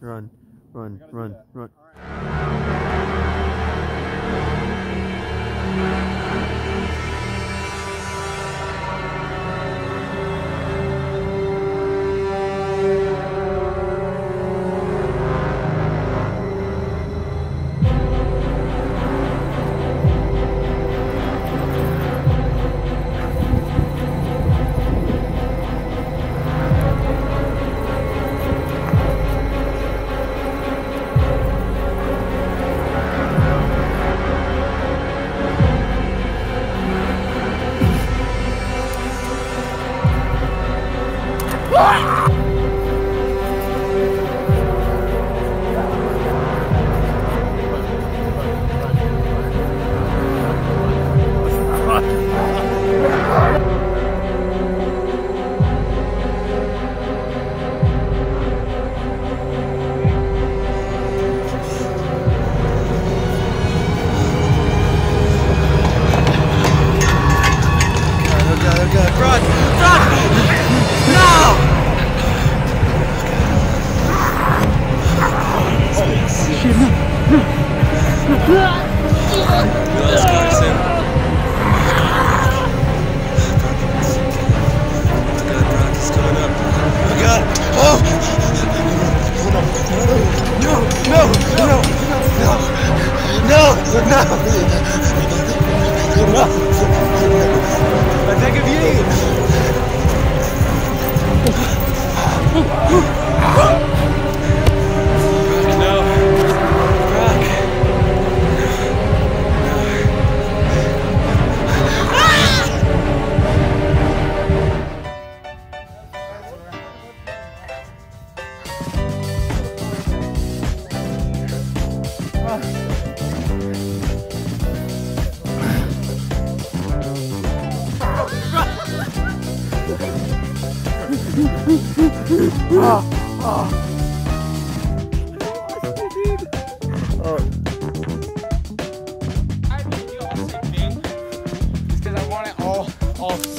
Run, run, run, run.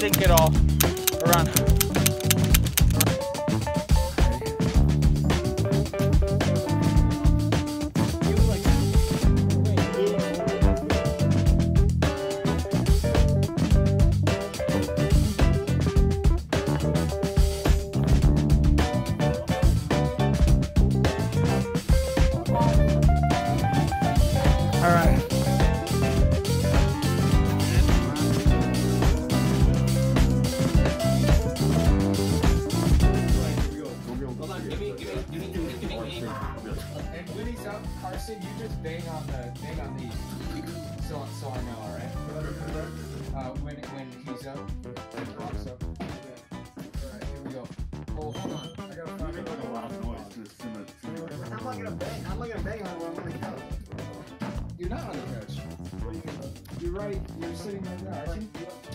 Sink it all around. All right. And when he's up, Carson, you just bang on these, so I know, all right? When he's up, when he walks up. All right, here we go. Oh, hold on, I gotta find it. A lot of noise. I'm not gonna bang. I'm not gonna bang on where I'm on the couch. You're not on the couch. What are you gonna? You're right. You're sitting right there, aren't you?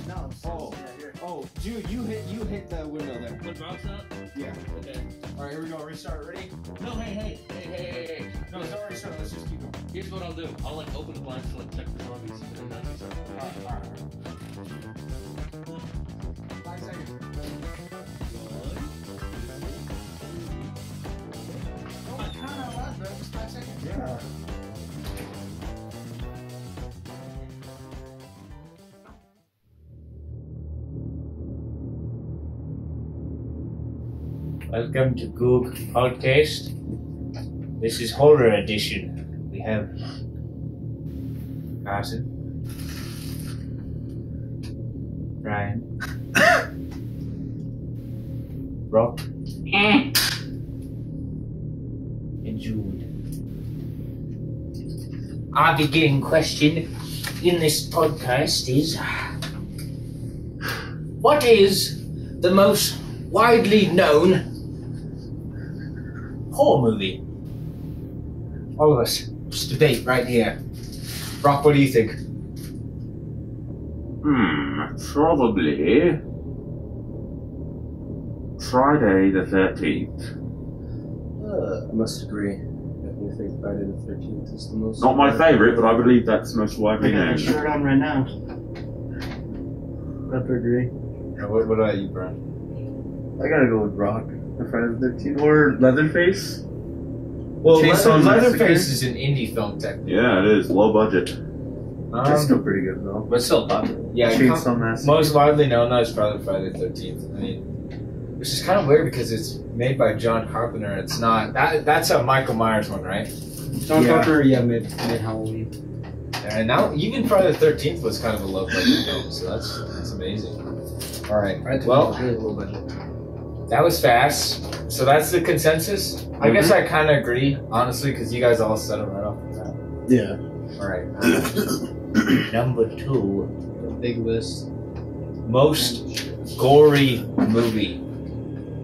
No. I'm Oh, yeah, here. oh, Jude, you hit the window there. Put box up? Yeah. Okay. All right, here we go. Restart. Ready? No, hey. No, it's already started. Let's just keep going. Here's what I'll do. I'll like open the blinds to like check for zombies and then that's All right. 5 seconds. Oh, count out loud, bro. Just 5 seconds. Yeah. Welcome to Goog Podcast. This is Horror Edition. We have Carson, Brian, Rock, and Jude. Our beginning question in this podcast is: what is the most widely known horror movie? All of us, just debate right here. Rock, what do you think? Probably Friday the 13th. I must agree. Definitely think Friday the 13th is the most. Not my favourite, but I believe that's most widely I got known. a shirt on right now. I have to agree. What about you, Brian? I gotta go with Rock. The Friday the 13th. Or Leatherface. Well, Chainsaw Massacre? Leatherface is an indie film, technically. Yeah, it is. Low budget. It's still pretty good though. But it's still popular. Yeah, Chainsaw Massacre. most widely known as probably Friday the 13th. I mean, which is kind of weird because it's made by John Carpenter. It's not that's a Michael Myers one, right? John Yeah. Carpenter, mid Halloween. And now even Friday the 13th was kind of a low budget film, so that's amazing. All right, well, Really low budget. that was fast. So that's the consensus. I guess I kind of agree, honestly, because you guys all said it right off the bat. Yeah. All right. Number 2, The big list. most gory movie,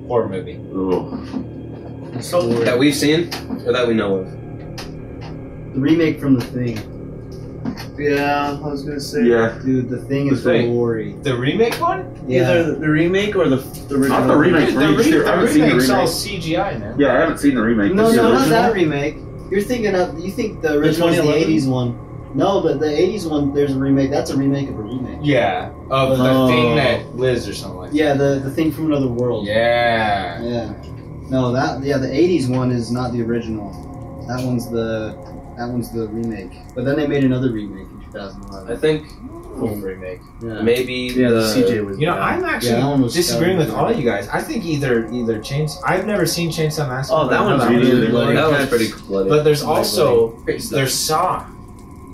horror movie. Oh. That we've seen or that we know of. The remake from The Thing. Yeah, I was gonna say. Yeah. Dude, The Thing is The Thing. gory. The remake one? Either the remake or the original. Not the remake. The I haven't seen the remake's all remake. CGI, man. Yeah, I haven't seen the remake. No, This no, is not the that original. remake. You're thinking of, you think the original is the 2011? 80s one. No, but the 80s one, there's a remake. That's a remake of a remake. Yeah, of the Oh. thing that lives or something like Yeah, the Thing from Another World. that. Yeah. Yeah. No, the 80s one is not the original. That one's the remake. But then they made another remake in 2011. I think Full remake. Yeah. maybe Yeah, the CJ was. You know, bad. I'm Yeah, that actually one was disagreeing with stellar. all you guys. I think either I've never seen Chainsaw Massacre. Oh, that but I know one's that really one's bloody. that was That's- pretty bloody. But there's also Crazy stuff. there's Saw.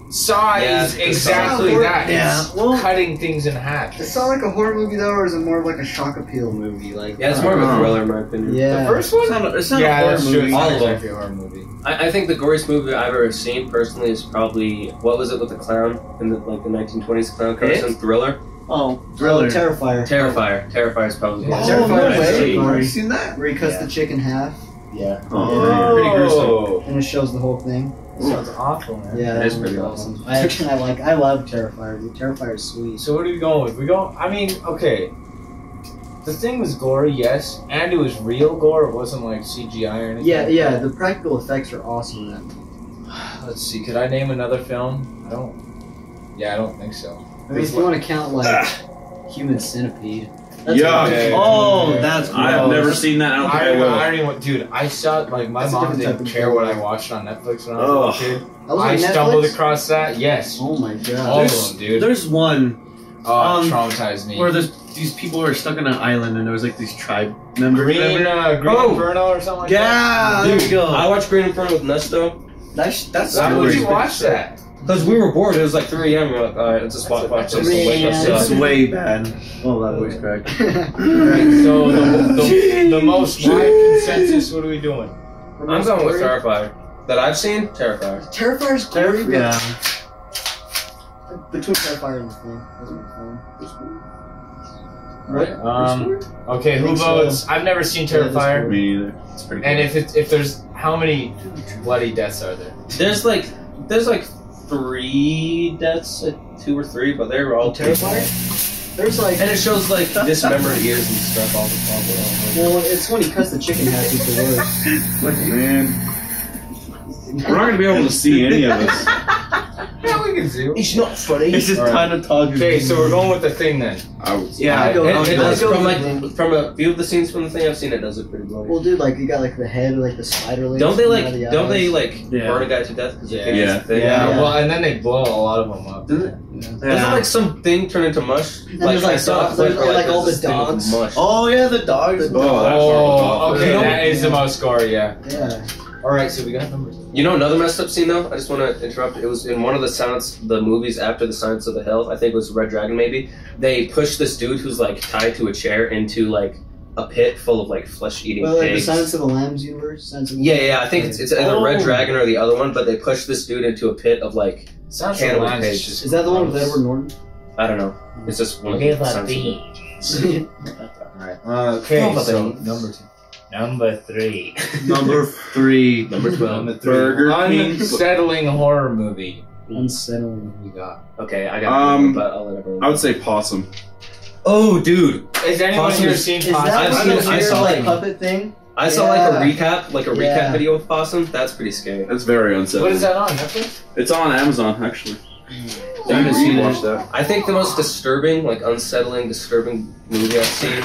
Saw Yeah, is the exactly Saw. that. Yeah, It's well- cutting things in half. It's not like a horror movie though, or is it more of like a shock appeal movie? Like Yeah, it's more of a thriller in my opinion. Yeah. The first one? It's not a Yeah, horror that's true. movie. It's not All of them. exactly a horror movie. I think the goriest movie I've ever seen personally is probably what was it with the clown in the 1920s clown cartoon Thriller. Oh, Thriller. Terrifier. Terrifier is probably Oh, Terrifier no is way. the- Have you seen that? Where he cuts Yeah. the chick in half. Yeah. Oh, Pretty gruesome. Oh, And it shows the whole thing. sounds awful, man. Yeah, That is that pretty was awesome. I love Terrifier. Dude. Terrifier is sweet. So what are we going with? I mean, okay. The thing was gory, yes, and it was real gore. It wasn't like CGI or anything. Yeah. The practical effects are awesome in that movie. Let's see. Could I name another film? I don't think so. I mean, if you want to count like Human Centipede. That's Yeah. okay. Oh, that's. I have never seen that. I don't think I will. I don't even, dude. I saw like my That's a mom different didn't type of care film. what I watched on Netflix when I was a kid. That was I on stumbled Netflix? across that. Yes, Oh my all god. of them, dude. There's one Oh, it traumatized me. where these people were stuck on an island and there was like these tribe members. Green Oh. Inferno or something like that. Yeah, there you go. I watched Green Inferno with Nesto That's Why would you scary. watch that? because we were bored. It was like 3 a.m. We're like, all right, let's just watch this. a- to wake us It's up. way bad. Oh, that voice crack. Right, so the most wide consensus. What are we doing? I'm going with Terrifier. That I've seen, Terrifier. Terrifier's gory, but Yeah. between Terrifier and the Thing, that's my phone. Right. Okay, who think so. votes? I've never seen Yeah, that's Terrifier. cool. Me neither. It's pretty And cool. if there's how many bloody deaths are there? There's like 3 deaths, 2 or 3, but they were all Terrifier? There's like, And it shows like dismembered ears and stuff all the well, it's when he cuts the chicken half with the worst. Man, we're not gonna be able to see any of this. Yeah, we can see. It's not funny. It's just Alright. kind of talking. Okay, so we're going with the Thing then. I was. Yeah, I'll go- It I'll does go from with the Thing. like from a few of the scenes from the thing I've seen. It does look pretty bloody. Well, dude, like you got like the head, like the spider legs. Don't they coming out of the like eyes. Yeah. burn a guy to death? Because Yeah. Yeah. Yeah. Well, and then they blow a lot of them up. Doesn't Yeah. like something turn into mush? there's, like, I saw a dogs- clip there's, where, like, all there's the this thing with dogs. Mush. Oh yeah, the dogs. Oh, that's Oh, okay, You know- that is the most gory, yeah. Yeah. All right, so we got numbers. You know another messed up scene though? I just want to interrupt. It was in one of the movies after the Silence of the Hills. I think it was Red Dragon maybe. They push this dude who's like tied to a chair into like a pit full of like flesh-eating Well, like the pigs. Silence of the Lambs universe. Silence of the Yeah, I think it's either Red Oh. Dragon or the other one, but they push this dude into a pit of like Sounds Cannibal like Pigs. just Is that the one with gross. Edward Norton? I don't know. It's just one of Give the a Silence of the bean. Alright. Okay, Number so three. number 2. Number 3. Number 3. Number 12. Number 3. Burger King. Unsettling horror movie. Unsettling. We got. Okay, I got one, but I'll let everyone. I would say Possum. Oh, dude! Has anyone Possum here is- seen Is Possum? that I've like seen the it. I weird, saw like it. puppet thing? I saw like a Yeah. recap Yeah. video of Possum. That's pretty scary. That's very unsettling. What is that on Netflix? It's on Amazon actually. I haven't seen watch it. that. I think the most disturbing, like unsettling, disturbing movie I've seen,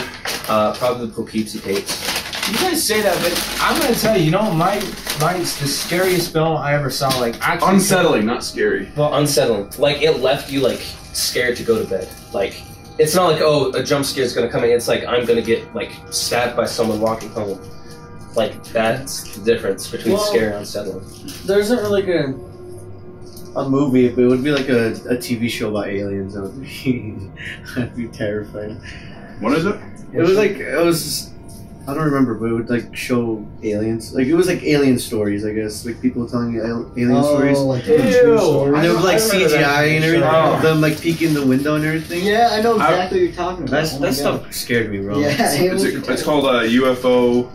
probably the Poughkeepsie Tapes. You guys say that, but I'm gonna tell you, the scariest film I ever saw, like actually Unsettling, not scary. Unsettling. Like it left you like scared to go to bed. Like it's not like, oh, a jump scare is gonna come in. It's like I'm gonna get like stabbed by someone walking home. Like that's the difference between scary and unsettling. There isn't really like a movie, but it would be like a TV show about aliens. That would be I'd be terrified. What is it? I don't remember, but it would like show aliens. Like it was like alien stories, I guess. Like people telling you alien stories. Like Ew. true stories. And it was like CGI and everything. Oh. Them like peeking the window and everything. Yeah, I know exactly what you're talking about. That stuff scared me, bro. Yeah, It's called UFO.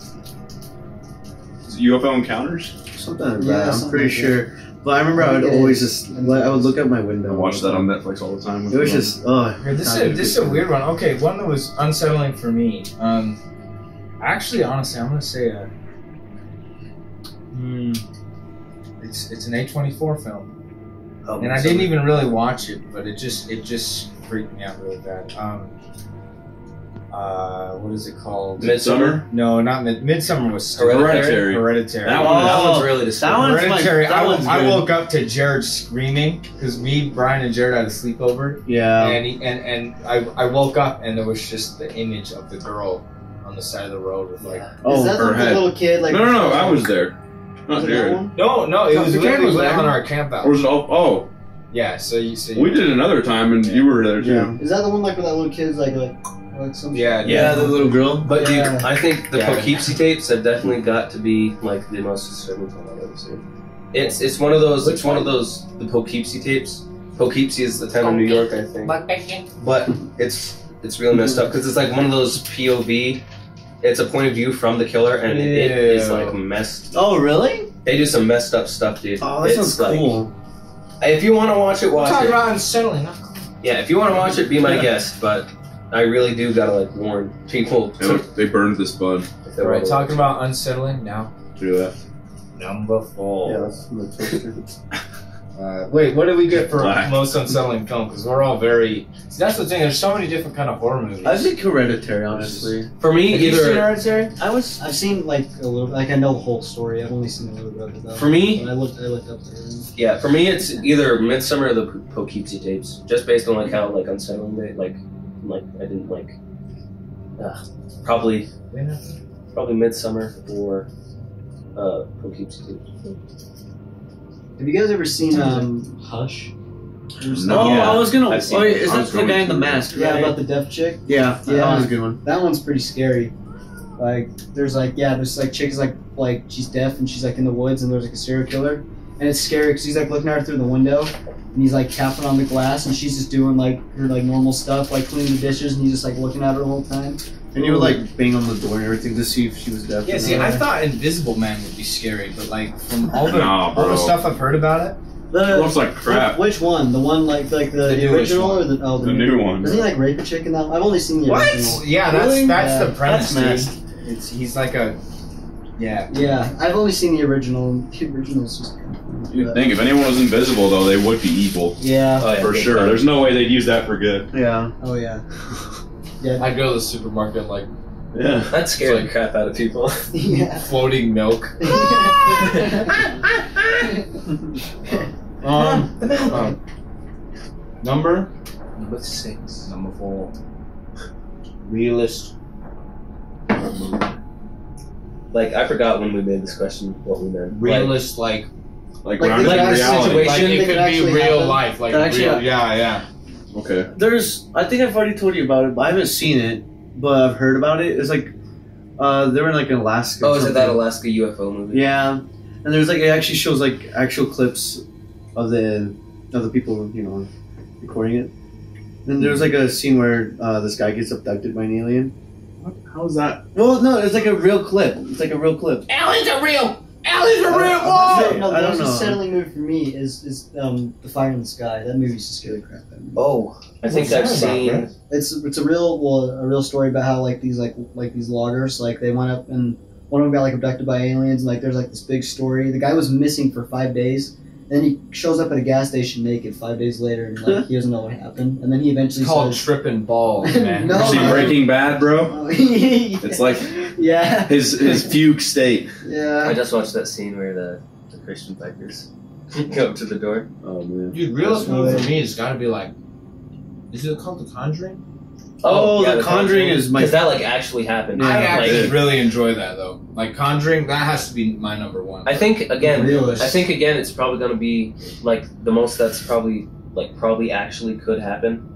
Is it UFO Encounters? Something like Yeah, that. I'm something pretty like sure. But I remember I would always just I would look out my window. I watch that on Netflix all the time. It was just Here, this is a weird one. Okay, one that was unsettling for me. Actually, honestly, I'm gonna say it's an A24 film, and I didn't even really watch it, but it just freaked me out really bad. What is it called? Midsummer? No, not Midsummer was stupid. Hereditary. Hereditary. That one's really disturbing. Hereditary. that one's I good. woke up to Jared screaming because me, Brian, and Jared had a sleepover. Yeah. And I woke up and there was just the image of the girl on the side of the road with like. Oh, is that her like the head. little kid? Like No, I was there. Was Not it that Jared. one? No, it was The kid literally was there. on our camp out. Or was it all? Oh, Yeah, so you we did another time, and you were there too. Yeah. Is that the one like where that little kid's like some? Yeah, Yeah, the little girl. But dude, Yeah. I think the Yeah. Poughkeepsie tapes have definitely got to be like the most disturbing thing I've ever seen. It's one of those. Which It's one of those the Poughkeepsie tapes. Poughkeepsie is the town of New York, I think. But it's really messed up because it's like one of those POV. It's a point of view from the killer, and it is like messed. Oh, really? They do some messed up stuff, dude. Oh, that sounds like, cool. If you want to watch it, watch talking it. about unsettling. Not cool. Yeah, if you want to watch it, be my guest. But I really do gotta like warn people. Yeah, look, they burned this bud. if they All right, wanna talking watch about unsettling now. Do that. Number 4. Yeah, that's from the toaster. Wait, what did we get for Black. most unsettling film? Because we're all very. See, that's the thing. There's so many different kind of horror movies. I think Hereditary, honestly. it. For me, Have you seen either Hereditary? I've seen like a little. Like I know the whole story. I've only seen a little bit of it though. For me- But I looked up there. yeah, for me it's either Midsummer or the Poughkeepsie tapes, just based on like how like unsettling they like I didn't like. Probably Midsummer or Poughkeepsie tapes. Have you guys ever seen Hush? No. I was gonna. I've seen Oh, it. is I that was the going guy in to. the mask? Yeah, right? about the deaf chick. Yeah, Yeah. that was a good one. That one's pretty scary. Like there's chicks like she's deaf and she's like in the woods and there's like a serial killer and it's scary because he's like looking at her through the window and he's like tapping on the glass and she's just doing like her like normal stuff like cleaning the dishes and he's just like looking at her the whole time. And you would like bang on the door and everything to see if she was deaf. Yeah, or see, not. I thought Invisible Man would be scary, but like from all the Nah, all the bro. stuff I've heard about it, It looks like crap. Which one? The one like the newest original one. or the The new one. Doesn't he like rape a chick in that? I've only seen the original. Yeah, Really? that's Yeah. the premise. That's dude. He's like a yeah. Yeah, I've only seen the original. The original's just. You'd think if anyone was invisible, though, they would be evil. Yeah. Oh, yeah, For big sure. time. There's no way they'd use that for good. Yeah. Oh yeah. Yeah. I go to the supermarket like Yeah. That scared the crap out of people. Yeah. floating milk. Number 6. Number 4. Realist. Like I forgot when we made this question what we meant. Realist, like Like, Like grounded the in last reality. situation- like They it could could be actually real happen. life, like That actually real, hap- yeah. Okay. I think I've already told you about it, but I haven't seen it, but I've heard about it. It's like, they were in like Alaska. or Oh, is it that something. Alaska UFO movie? Yeah, and there's like it actually shows like actual clips of the people recording it. And there's like a scene where this guy gets abducted by an alien. How's that? Well, no, it's like a real clip. It's like a real clip. Aliens are real. Aliens are real. No, I the don't most know. unsettling movie for me is The Fire in the Sky. That movie used to scare the crap out of me. Oh, I think I've seen. It's a real story about how like these loggers like they went up and one of them got like abducted by aliens and like there's like this big story. The guy was missing for 5 days. Then he shows up at a gas station naked 5 days later and like he doesn't know what happened. And then he eventually It's called says, tripping balls, man. No. You see Breaking Bad, bro? Oh, It's like Yeah. His fugue state. I Yeah. just watched that scene where the Christian bikers go up to the door. Oh man. Dude, realest movie for me has got to be like, is it called The Conjuring? Oh, The Conjuring is my. because that like actually happened. I Yeah, actually Like, really enjoy that though. Like Conjuring, that has to be my number one. I think again, Realist. it's probably gonna be like the most that's probably actually could happen.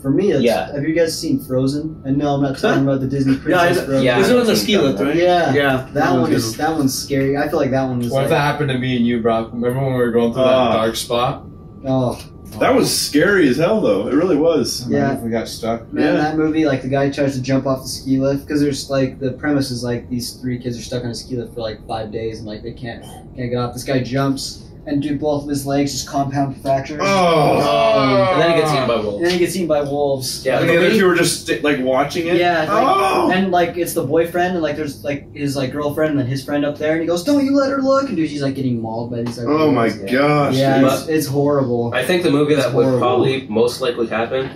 For me, it's, Yeah. have you guys seen Frozen? And no, I'm not talking about the Disney Princess Frozen. yeah. This one's a ski lift, right? Yeah. Yeah. That one's scary. I feel like that one was What if like, that happened to me and you, bro? Remember when we were going through that dark spot? oh That was scary as hell, though. It really was. Yeah. If we got stuck. man, Yeah. that movie, like the guy tries to jump off the ski lift because there's like the premise is like these 3 kids are stuck on a ski lift for like 5 days and like they can't get off. This guy jumps and dude, both of his legs just compound fractures. Oh. And then he gets eaten by And wolves. then he gets eaten by wolves. Yeah, Like, the if movie- you were just like watching it. Yeah, like, Oh. and like it's the boyfriend and like there's like his like girlfriend and then his friend up there and he goes, "Don't you let her look!" And dude, she's like getting mauled by these. Like, Oh my wolves. gosh. Yeah, dude. it's horrible. I think the movie It's that would horrible. probably most likely happen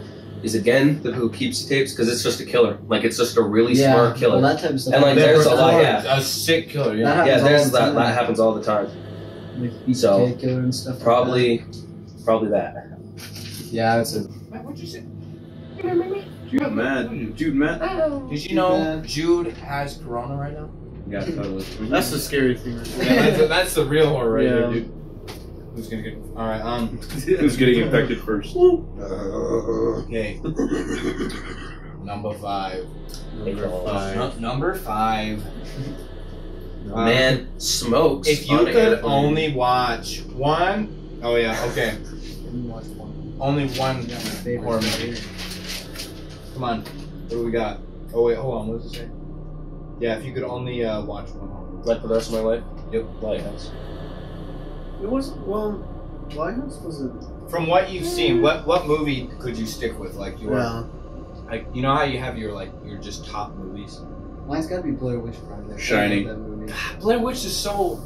is again the Who Keeps the Tapes because it's just a killer. Like it's just a really smart killer. Well, that type of stuff. And, like, there's a lot, yeah. A sick killer, That yeah. happens yeah, all there's the that. time. That happens all the time. Like, beats So, a killer and stuff. Probably that. Like that. Yeah, it's a. What'd you say? Jude Matt. Jude Matt. Did you know Jude has corona right now? Yeah, totally. That's the scary thing. Right there. Yeah, that's the real horror right there, Yeah. dude. Who's gonna get? All right, Who's getting infected first? okay. Number 5. Number 5. Man smokes. If you on could air. only watch one, oh yeah, okay, only one horror movie. Come on, what do we got? Oh wait, hold on, what does it say? Yeah, if you could only watch one horror movie. like for the rest of my life. Yep. Lighthouse. It was Lighthouse wasn't. From what you've seen, what movie could you stick with? Like your, Yeah. like you know how you have your like your just top movies. Mine's gotta be Blair Witch Project. Shining. I love that movie. Blair Witch is so.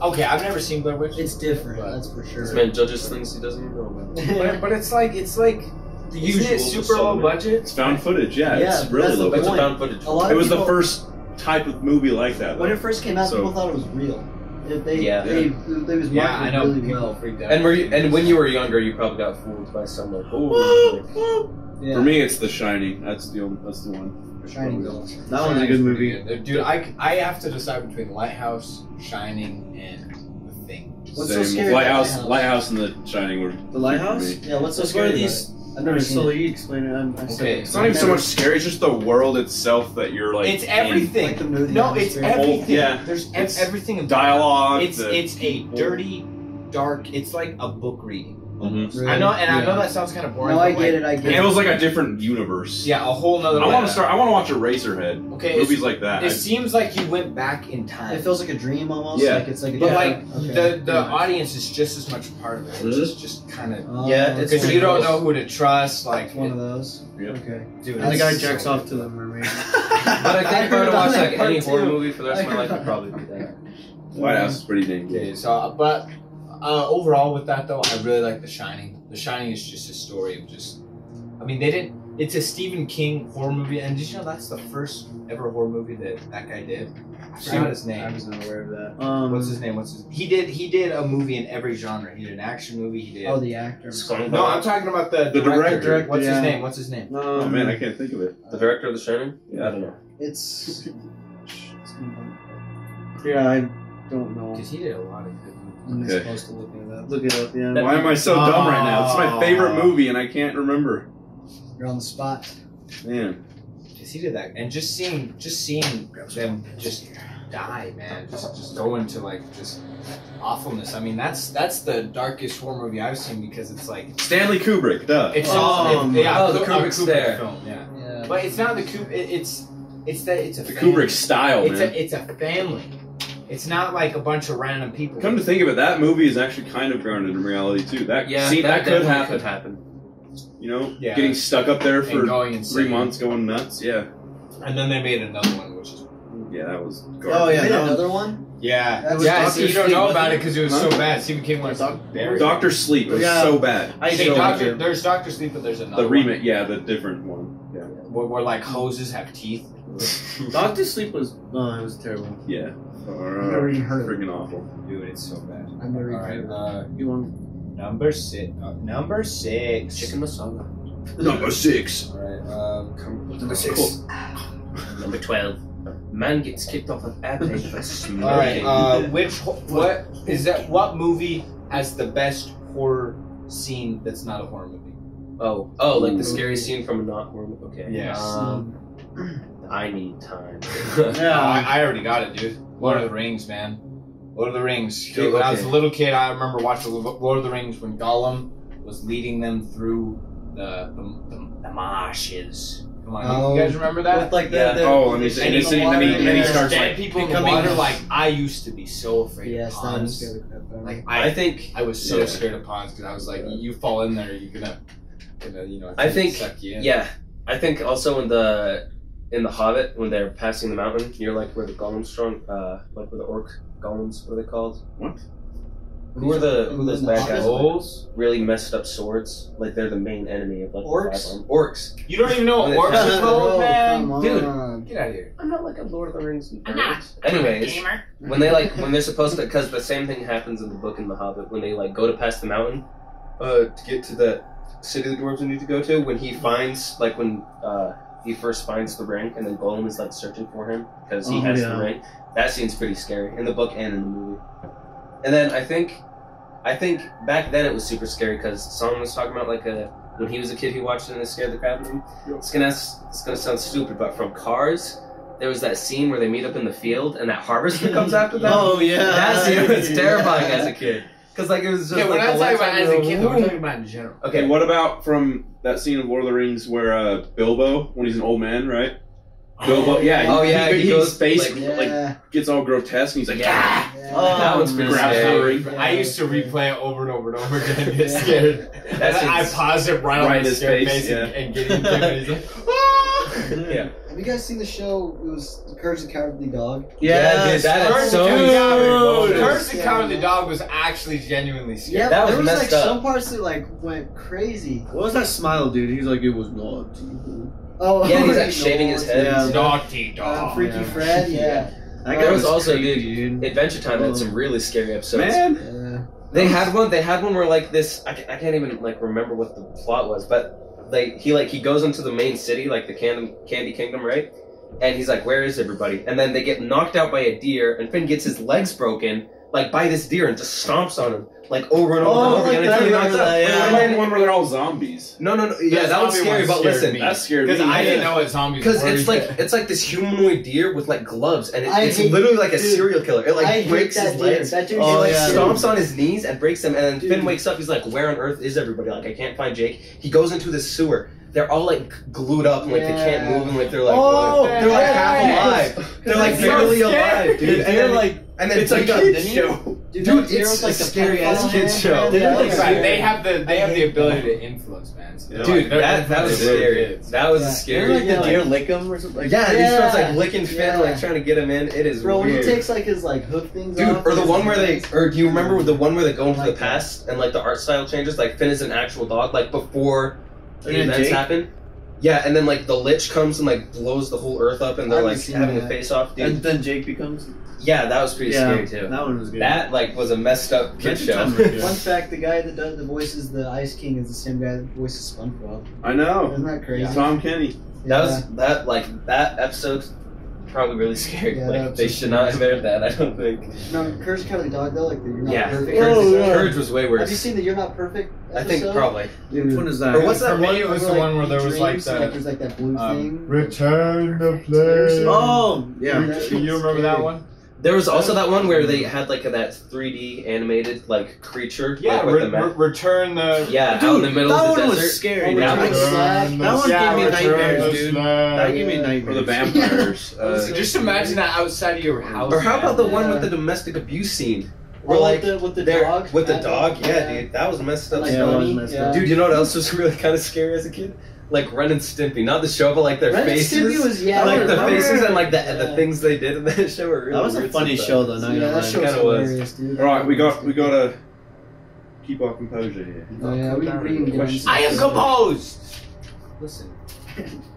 Okay, I've never seen Blair Witch. It's different, But- that's for sure. This man judges things he doesn't even know about. But it's like the Isn't usual. it Super super low low budget? It's found footage. Yeah, Yeah, it's really that's the low. But it's a point. found footage. A lot It of was the people- first type of movie like that. When Though. it first came out, So- people thought it was real. They Yeah. was Yeah, I marketed know. really People well. freaked out. And when you were younger, you probably got fooled by some like, oh, Yeah. For me, it's The Shining. That's the one. Shining. That was a good movie. Dude, I have to decide between Lighthouse, Shining, and The Thing. What's so Same. scary about Lighthouse, Lighthouse? Lighthouse, and The Shining were The Lighthouse? for me. Yeah, what's so That's scary where about these. it? I've never seen So it. you explain it. I said Okay, it. It's not even so much scary. It's just the world itself that you're like. It's in. everything. Like the movie No, it's atmosphere. everything. Yeah. There's It's everything about Dialogue. it. the- It's a dirty, dark. It's like a book reading. Mhm. Really? I know, and I Yeah. know that sounds kind of boring. No, I but, get like, it. I get It it. feels like a different universe. Yeah, a whole nother. I want to start. I want to watch Eraserhead. Okay, Movies like that. It seems like you went back in time. It feels like a dream almost. Yeah. Like it's like a But like okay. the audience is just as much a part of it. Which is just kind of Oh, Yeah, it's because you don't know who to trust. Like, It's one of those. Yeah. Okay. dude, And the guy it's jacks so off good. to the mermaid. But I think if I were to heard watch about like that part any horror too. movie for the rest of my I life, heard it'd probably be that. White House is pretty dang good. Okay, so but overall with that though, I really like The Shining. The Shining is just a story of just. I mean, they didn't. It's a Stephen King horror movie, and did you know that's the first ever horror movie that guy did? I forgot his I name. was not aware of that. What's his name? He did a movie in every genre. He did an action movie. He did. Oh, the actor. Skunk No, I'm Dog. talking about the The director. director, What's yeah. his name? What's his name? Oh man, I can't think of it. The director of The Shining? Yeah. I don't know. It's. Yeah, I don't know. Because he did a lot of good movies. I'm Okay. supposed to look it up. Look it up, yeah. Why am I so dumb right now? It's my favorite Oh. movie, and I can't remember. You're on the spot. Man, Because he did that, and just seeing them just die, man, just go into like just awfulness. I mean, that's the darkest horror movie I've seen because it's like Stanley Kubrick, duh. it's Oh, the a Kubrick's Kubrick there. film, yeah. Yeah. But it's not the Kubrick. It's a The family. Kubrick style, It's man. a family. It's not like a bunch of random people. Come to think of it, that movie is actually kind of grounded in reality too. That Yeah, see, that could definitely happen. could happen. You know, Yeah. getting stuck up there and for going 3 insane. months, going nuts. Yeah, And then they made another one, which is yeah, that was. Oh, garbage. yeah, Made that was- another one? yeah, That was yeah. Dr. See, you don't Sleep, know wasn't about it? it because it was Huh? so bad. Stephen King was Doc- very Doctor Sleep was Yeah. so bad. I Okay, so Doctor, liked it. there's Doctor Sleep, but there's another The one remake, yeah, the different one. Yeah. where like hoses have teeth. Doctor Sleep was it was terrible. Yeah. I've never even heard of it. Freaking awful. Dude, it's so bad. I've never even Alright, heard of it. You want number 6. Number 6. Chicken masala. Number 6. Alright, Number 6. Number 12. Man gets kicked off of airplane for smoking. Alright, what movie has the best horror scene that's not a horror movie? Oh, like the scary scene from a not horror movie. Okay. Yes. I need time. I already got it, dude. Lord of the Rings, man. Lord of the Rings. Dude, When I was okay. a little kid, I remember watching Lord of the Rings when Gollum was leading them through the marshes. Come on, you guys remember that? with like Yeah. Oh, and he's And and he- he, and he, and he starts Dead like people in the becoming water. Like I used to be so afraid Yes, of that ponds. was good. Like I think I was so Yeah. scared of ponds because I was like, you fall in there, you're gonna you know. I think- suck you in. yeah. I think also in the Hobbit when they're passing the mountain, near like where the golems strong, like where the orc golems, what are they called? What? Who are those In the bad guys? Hobbit? Holes? Really messed up swords. Like they're the main enemy of like Orcs? the five orcs. You don't even know what orcs are called, man. Dude. Get out of here. I'm not like a Lord of the Rings nerd. Anyways, when they're supposed to, because the same thing happens in the book in The Hobbit when they like go to pass the mountain, to get to the city the dwarves need to go to. When he finds when he first finds the ring, and then Gollum is like searching for him because he has the ring. That scene's pretty scary in the book and in the movie. And then I think back then it was super scary because someone was talking about when he was a kid he watched it and it scared the crap out of him. It's gonna sound stupid, but from Cars, there was that scene where they meet up in the field and that harvester comes after them. Oh yeah. That scene was terrifying as a kid. Cause it was just Yeah, we're like not the talking one about time as a you kid, were- we're talking about in general. Okay, Okay, what about from that scene of Lord of the Rings where Bilbo, when he's an old man, right? Bilbo, yeah. Oh, yeah, he his goes, face Yeah. gets all grotesque, and he's like, Yeah. Oh, that one's pretty grabs the scary. ring. I used to replay it over and over and over again and get scared. That's And I ins- pause it right on Right in the his scared face, face yeah. and get him and he's like, ah! Yeah. Have you guys seen the show? It was The Courage of the Cowardly Dog. Yeah, dude, that is Curse so the Cowardly- good. Curse the Cowardly Dog was actually genuinely scary. Yeah, that was there was messed like up. some parts that like went crazy. What was that smile, dude? He's like, it was not. Oh, Yeah, he's like no, shaving his head. Yeah. Naughty dog. Freaky Yeah. Fred, yeah. That There guy was also, creepy, dude. Adventure Time had some really scary episodes. man. They had one where like this. I can't even like remember what the plot was, but he goes into the main city, like the Candy Kingdom, right? And he's like, "Where is everybody?" And then they get knocked out by a deer, and Finn gets his legs broken, like by this deer, and just stomps on him, like over and over and Oh, over like again that, until he I knocks remember out. that, yeah. And What about then- the one where they're all zombies? No, yeah, that one's zombie scary. one But scared listen, me. That scared me. Because I didn't Yeah. know what zombies because were. it's like this humanoid deer with like gloves, and I it's hate- literally like a dude, serial killer. It I like hate breaks that his deer. legs. That dude Oh, He like yeah. stomps on his knees and breaks them, and then Dude. Finn wakes up. He's like, "Where on earth is everybody? Like, I can't find Jake." He goes into this sewer. They're all like glued up, and like they can't Yeah. move, and like they're like, Oh, what? They're like half yes. alive. They're like That's so barely scary. alive, dude. And They're then like, and then It's a Wake Up, kid's didn't you? show. Dude, that deer it's with, like, a the scary ass pedophile kid's hand, show. man. Dude, Yeah, it's like- They have the ability to influence, man. Dude, that was scary. That was Yeah. a Didn't scary. like the Yeah, deer lick him or something? Like, Yeah, he Yeah. starts like licking Finn, Yeah. like trying to get him in. It is Bro, when he weird. takes like his like hoof things Dude, off. or the his one where they, legs. or do you remember the one where they go into Like the past and like the art style changes? Like Finn is an actual dog, like before the And events Jake? happen. Yeah, and then like the Lich comes and like blows the whole earth up, and they're I like haven't seen having a that. face off. Dude, And then Jake becomes. yeah, that was pretty scary too. That one was good. That like was a messed up kid Adventure show. Time was good. Fun fact: the guy that does the voices the Ice King is the same guy that voices SpongeBob. I know. Isn't that crazy? Tom Kenny. That episode probably really scary. Yeah, like that they episode should not was have aired that. I don't think. No, Courage the Cowardly Dog though, like the You're Not Yeah, Perfect. Courage was way Have you worse. seen the You're Not Perfect? I think episode? probably. Dude. Which one is that? Or what's that For me, one? it was Where, the one where there he was like dreams, and, the there's like that blue thing. Return the Flame. Oh, yeah. Do you remember that one? There was also that one where they had like that 3D animated like creature. Yeah, like, with the map. return the. Yeah, Dude, out in the middle that of the one desert. was scary. Oh, that Return one, the Slab. that one gave me nightmares, dude. That gave me Or nightmares. the vampires. Just imagine that outside of your house. Or how about the one Yeah. with the domestic abuse scene? Oh, Where like with the they're- dog? With the That dog, yeah, dude, that was messed up. Like Yeah, it was Bunny, messed yeah. up. Dude, you know what else was really kind of scary as a kid? Like Ren and Stimpy, not the show, but like their Ren and faces. Stimpy was- yeah, like I the remember. faces and like the Yeah. things they did in that show were really. That was a weird funny sometimes. show, though. Not Yeah, gonna that lie. show was Kinda was. hilarious, dude. All right, we gotta keep our composure here. Oh, yeah, we can get I am composed. Listen,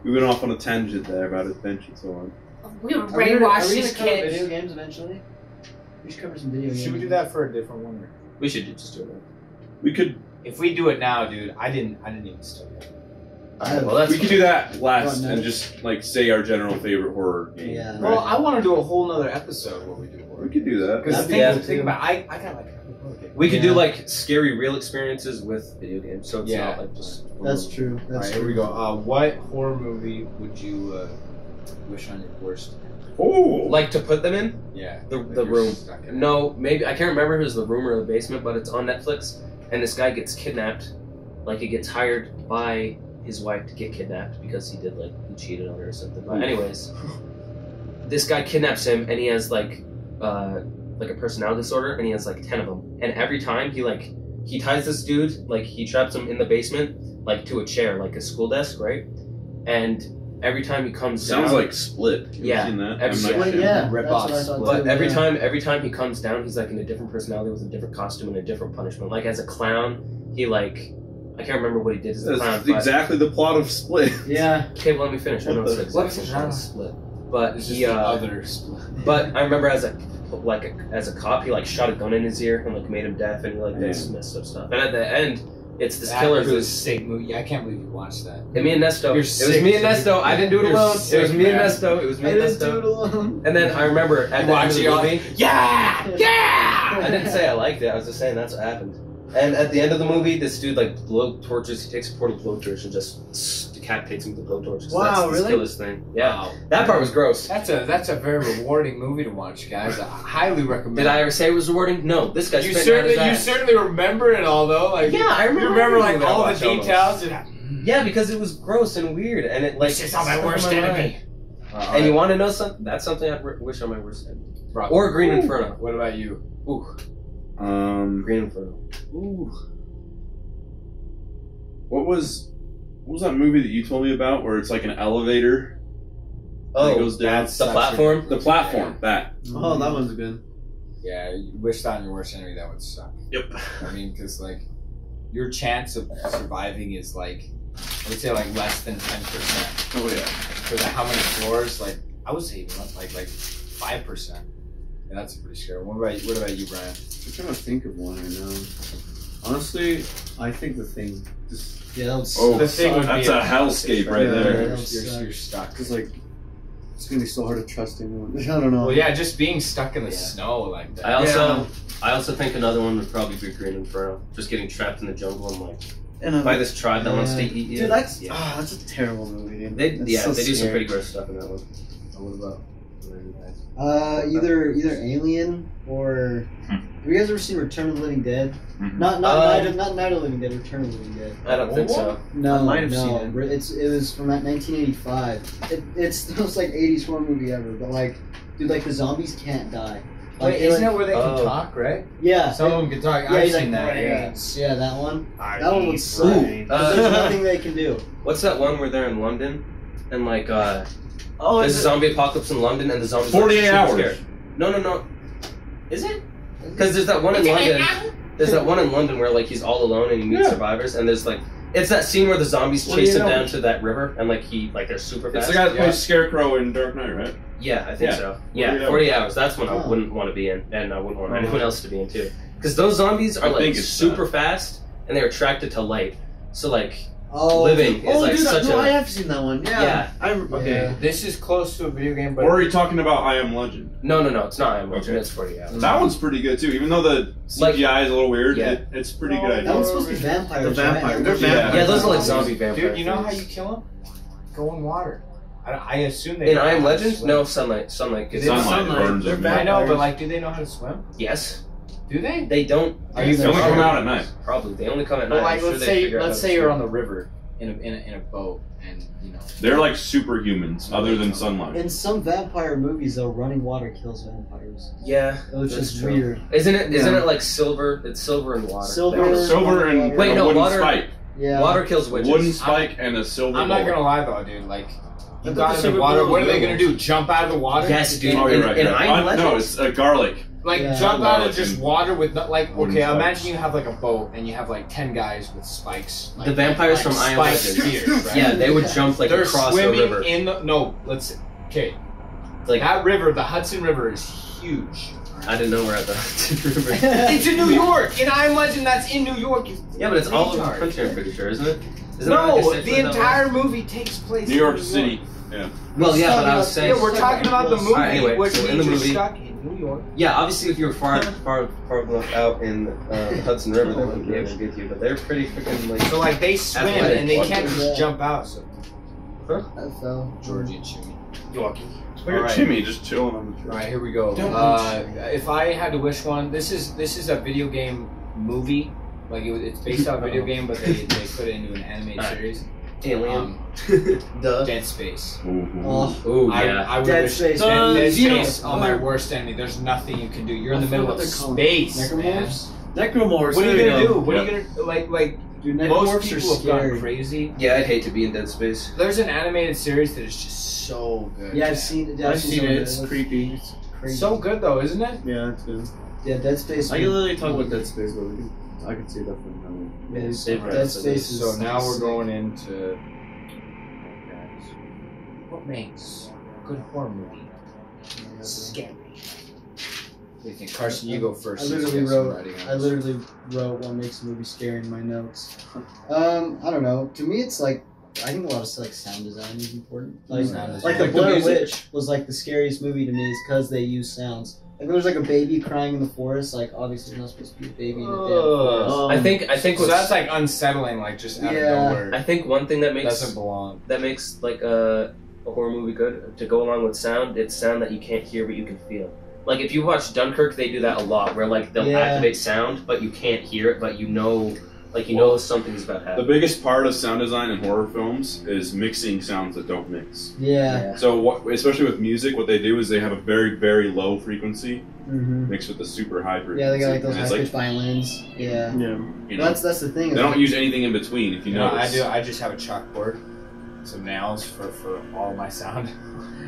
We went off on a tangent there about adventure and so on. We were Are we gonna brainwashed these cover video kids. games eventually? We should cover some video games. Should we do that for a different one? Or? We should just do it. We could If we do it now, dude, I didn't even study it. Alright, well that's we could do that last Oh, no. and just like say our general favorite horror game. Yeah. right? Well, I want to do a whole nother episode where we do horror. we could do that. Because That'd be think cool, about it, I got like okay. We could do Yeah. like scary real experiences with video games, so it's Yeah. not like just. That's true. All That's right, true. here we go. What horror movie would you wish on your worst? Oh, Like to put them in? Yeah, The you're Room. stuck in it. No, maybe I can't remember if it was The Room or The Basement, but it's on Netflix, and this guy gets kidnapped. Like he gets hired by his wife to get kidnapped because he cheated on her or something. But anyways, this guy kidnaps him, and he has like a personality disorder, and he has like 10 of them. And every time he ties this dude, like he traps him in the basement, like to a chair, like a school desk, right? And every time he comes sounds down, like Split. You Yeah, ever seen that? I've seen M. Night it. Shyamalan. Yeah, Rip that's what I offs. thought but too, every yeah. time he comes down, he's like in a different personality with a different costume and a different punishment. Like as a clown, he like I can't remember what he did as a clown. That's but- exactly the plot of Split. Yeah. Okay, well, let me finish. I know What it's the- exactly what's the how genre? it's split, but It's he just the other split. but I remember as a cop, he like shot a gun in his ear and like made him deaf, and he like did some messed up stuff. And at the end, it's this That killer was a who's sick movie. I can't believe you watched that. and me and Nesto. You're It was sick, me and dude. Nesto. I didn't do it You're alone. It sick, was me and man. Nesto. It was me I and didn't do it Nesto. alone. And then I remember at the end of Watch the it, movie. Yeah, yeah. I didn't say I liked it. I was just saying that's what happened. And at the end of the movie, this dude like blow torches. He takes a portable blow torch and just decapitates him with the blow torch. 'Cause Wow, that's this really? killer's thing. Yeah, Wow. that part was gross. That's a very rewarding movie to watch, guys. I highly recommend. Did I ever say it was rewarding? No. This guy You spent out his ass. certainly remember it all though. Like Yeah, I remember. you remember like everything that I all the watched almost. details. And, Yeah, because it was gross and weird, and it like. It's just on my stuck in worst mind. enemy. And you want to know something? That's something I wish on my worst enemy. Bro. Or Green Inferno. What about you? Ooh, Um, Green Inferno. ooh. What was that movie that you told me about where it's like an elevator? Oh, that goes down. the platform. The platform. That. Oh, that one's good. Yeah, you wish that on your worst enemy. That would suck. Yep. I mean, because like your chance of surviving is like I would say like less than 10%. Oh yeah. For that, how many floors? Like I would say like 5%. Yeah, that's pretty scary. What about you, Brian? I'm trying to think of one right now. Honestly, I think the thing just Yeah, that was Oh, The thing would that's be a hellscape right Yeah. there. You're stuck. because like it's gonna be so hard to trust anyone. I don't know. Well, yeah, just being stuck in the Yeah. snow like that. I also think another one would probably be Green Inferno. Just getting trapped in the jungle and like And by this tribe that wants to eat you. dude, that's yeah. that's a terrible movie. They It's so do some scary. pretty gross stuff in that one. What about? either Alien or have you guys ever seen Return of the Living Dead? Mhm. Not Um, Night of the Living Dead. Return of the Living Dead. I don't think so. No, I might have no. seen it. It was from that 1985. It's the most like 80s horror movie ever. But like, dude, like the zombies can't die. Like, Wait, isn't like, it where they can Oh. talk, right? Yeah. Some of them can talk. yeah, I've he's seen like, that. Yeah. "Brains." Yeah, that one. I That one would need suck. brains. There's nothing they can do. What's that one where they're in London and like Oh, there's is a it? zombie apocalypse in London and the zombies 48 are super hours. scared. No. Is it? Because there's that one in London. There's that one in London where like he's all alone and he meets Yeah. survivors, and there's like it's that scene where the zombies 48 chase him down hours. to that river and like they're super It's fast. the guy that Yeah. plays Scarecrow in Dark Knight, right? Yeah, I think Yeah. so. 48 Yeah, 40 hours. That's one I Oh. wouldn't want to be in, and I wouldn't want anyone else to be in too. Because those zombies are I like think it's super fast, and they're attracted to light. So like Oh, living is Oh, like dude, such no, a I have seen that one. Yeah. Yeah. Okay. Yeah. This is close to a video game, but Or are you talking about I Am Legend? no, it's not. I'm Okay. It's 40 hours. That one's pretty good too. Even though the CGI is a little weird, Yeah. it's pretty No, good That idea. one's supposed to be vampires. The vampire. Right? They're Yeah. vampires. Yeah, those are like zombie vampires. dude, you know how you kill them? Go in water. I assume they. In know I Am how to Legend? swim. No, sunlight. Sunlight. Is Cause it Sunlight burns They're them. I know, vampires. but like, do they know how to swim? Yes, Do they? they don't. Are you They only come out at night. Probably. They only come at night. Well, like, I'm sure let's they say figure out how to you're swim. on the river in a boat, and you know. They're like superhumans, other than sunlight. In some vampire movies, though, running water kills vampires. Yeah, So it's that's just true. weird. Isn't it? Isn't Yeah. it like silver? It's silver and water. Silver, Silver and Wait, a no, wooden water- spike. Yeah. Water kills witches. Wooden spike and a silver I'm not bullet. gonna lie though, dude. Like, You thought got the in Super the water. Bowl What are was they gonna do? Jump out of the water? Yes, dude. Oh, you're right. In you're right. I Am No, Legend? it's garlic. Like Yeah. jump out of Garlic just and water with like wooden okay. spikes. Imagine you have like a boat and you have like 10 guys with spikes. Like, The vampires like from I Am spiked Legend. spears, right? Yeah, they would jump like They're across swimming the river. in the okay. Like That river, the Hudson River, is huge. I didn't know we're at the river. It's in New York. In I Am Legend, that's in New York. Yeah, but it's all over the Retard. country, I'm pretty sure, isn't it? Isn't it No, like a the six- entire movie takes place New York in City. Well, yeah, but I was saying. Yeah, we're talking about the movie, Alright, anyway, which so in means the you're movie- stuck in New York. Yeah, obviously, if you were far enough out in the Hudson River, they wouldn't be able to get you. But they're pretty freaking like. So like they swim Athletic. and they can't Yeah. just jump out. So I fell. Georgie and Jimmy. Look at Alright. Jimmy just chilling on the All tree. right, here we go. If I had to wish one, this is a video game movie. Like it's based on a video game, but they put it into an animated Alright. series. Alien. Duh. Dead Space. Oh, Ooh, I, yeah. I would Dead wish Space. Dead Xeno- Space on my worst enemy. There's nothing you can do. You're in I the middle forgot of what they're called. space, man. Necromorphs? Necromorphs. What are there you we gonna go. do? What are you gonna like? dude, Most Necromorphs people are have gone scary. crazy. Yeah, I'd hate to be in Dead Space. There's an animated series that is just so good. Yeah, man. I've seen it. Yeah, I've seen some it. of It's looks creepy. It's crazy. So good though, isn't it? Yeah, it's good. Yeah, Dead Space. I can literally talk about Dead Space, but I can see that from now. Yeah, Save Dead Dead Space is So now we're sick. going into what makes a good horror movie scary. What do you think, Carson? You go first. I since literally you have some wrote. writing on I this. literally wrote what makes a movie scary in my notes. I don't know. To me, it's like I think a lot of like sound design is important. Like, Sound design. like the Like the Blair music? Witch was like the scariest movie to me is because they use sounds. Like there was like a baby crying in the forest. Like obviously there's not supposed to be a baby in a damn forest. I think So what's, that's like unsettling, like just out Yeah. of nowhere. I think one thing that Doesn't belong. makes like a horror movie good to go along with sound. It's sound that you can't hear but you can feel. Like if you watch Dunkirk, they do that a lot, where like they'll Yeah. activate sound, but you can't hear it, but you know something's about to The happen. biggest part of sound design in horror films is mixing sounds that don't mix. Yeah. So, especially with music, what they do is they have a very, very low frequency Mm-hmm. mixed with a super high frequency. Yeah, they got like those And high it's pitched violins. Yeah. Yeah. you know, That's the thing. they don't use anything in between. If you You know, notice, I just have a chalkboard, some nails for all my sound.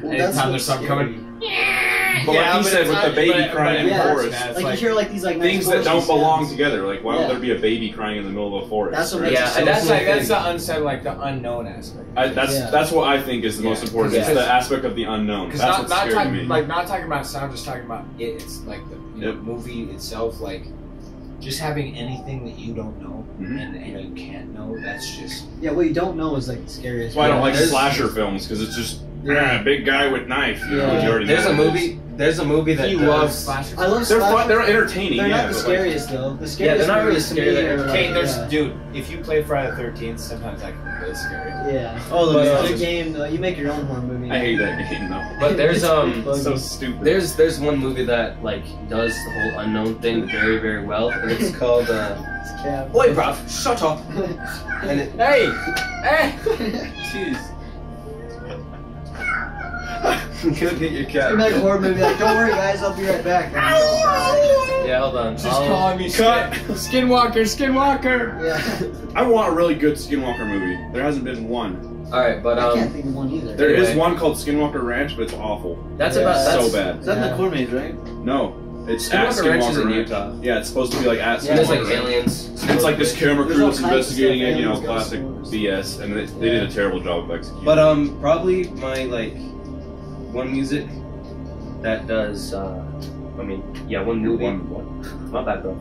Well, Anytime that's there's what's something scary. coming. But like you said, it's with not- the baby but- crying but in the yeah, forest, man, it's Like, you hear like these like nice things that don't forest belong sounds. together. Like, why Yeah. would there be a baby crying in the middle of a forest? That's what right? makes Yeah, it so and That's like that's scary. the unsaid, like the unknown aspect. That's Yeah. that's what I think is the most Yeah. important. It's Yeah. the aspect of the unknown. Because That's not what's not scary to talking me. like not talking about sound, just talking about it. It's like the Yep. movie itself, like just having anything that you don't know Mhm. and you can't know. That's just Yeah, what you don't know is like the scariest. That's why I don't like there's- slasher films because it's just Yeah. big guy with knife. You know, Yeah. you already There's know a what it movie. There's a movie that he does- loves slasher. I love They're fun. slasher. They're entertaining. They're yeah, not the but, like, scariest though. The Yeah, scariest they're not really movies to me scary, they're are, Okay, like, there's yeah. dude. If you play Friday the 13th, sometimes that can be really scary. Yeah. Oh, the But music. the game though, you make your own horror movie. I hate that game though. But there's It's pretty It's so buggy. stupid. there's one movie that like does the whole unknown thing very very well, and it's called It's Cab. Oi bruv, shut up. And it, Hey, hey! jeez. Go get your You cat. make a horror movie like, don't worry guys, I'll be right back. Yeah, hold on. Just I'll- calling me Cut. Skinwalker, Skinwalker. Yeah. I want a really good Skinwalker movie. There hasn't been one. All right, but I can't think of one either. There is Anyway. one called Skinwalker Ranch, but it's awful. that's Yeah. about that's, So bad. Is that Yeah. the Core Maze, right? No, it's at Skinwalker Ranch is in Ranch. Utah. Yeah, it's supposed to be like at Yeah, And there's Skinwalker like Ranch. aliens. It's like this camera There's crew all that's kinds of investigating stuff, it, you know, aliens, classic ghosts. BS, and they did a terrible job of executing. But probably my like one music that does one movie. My bad, bro.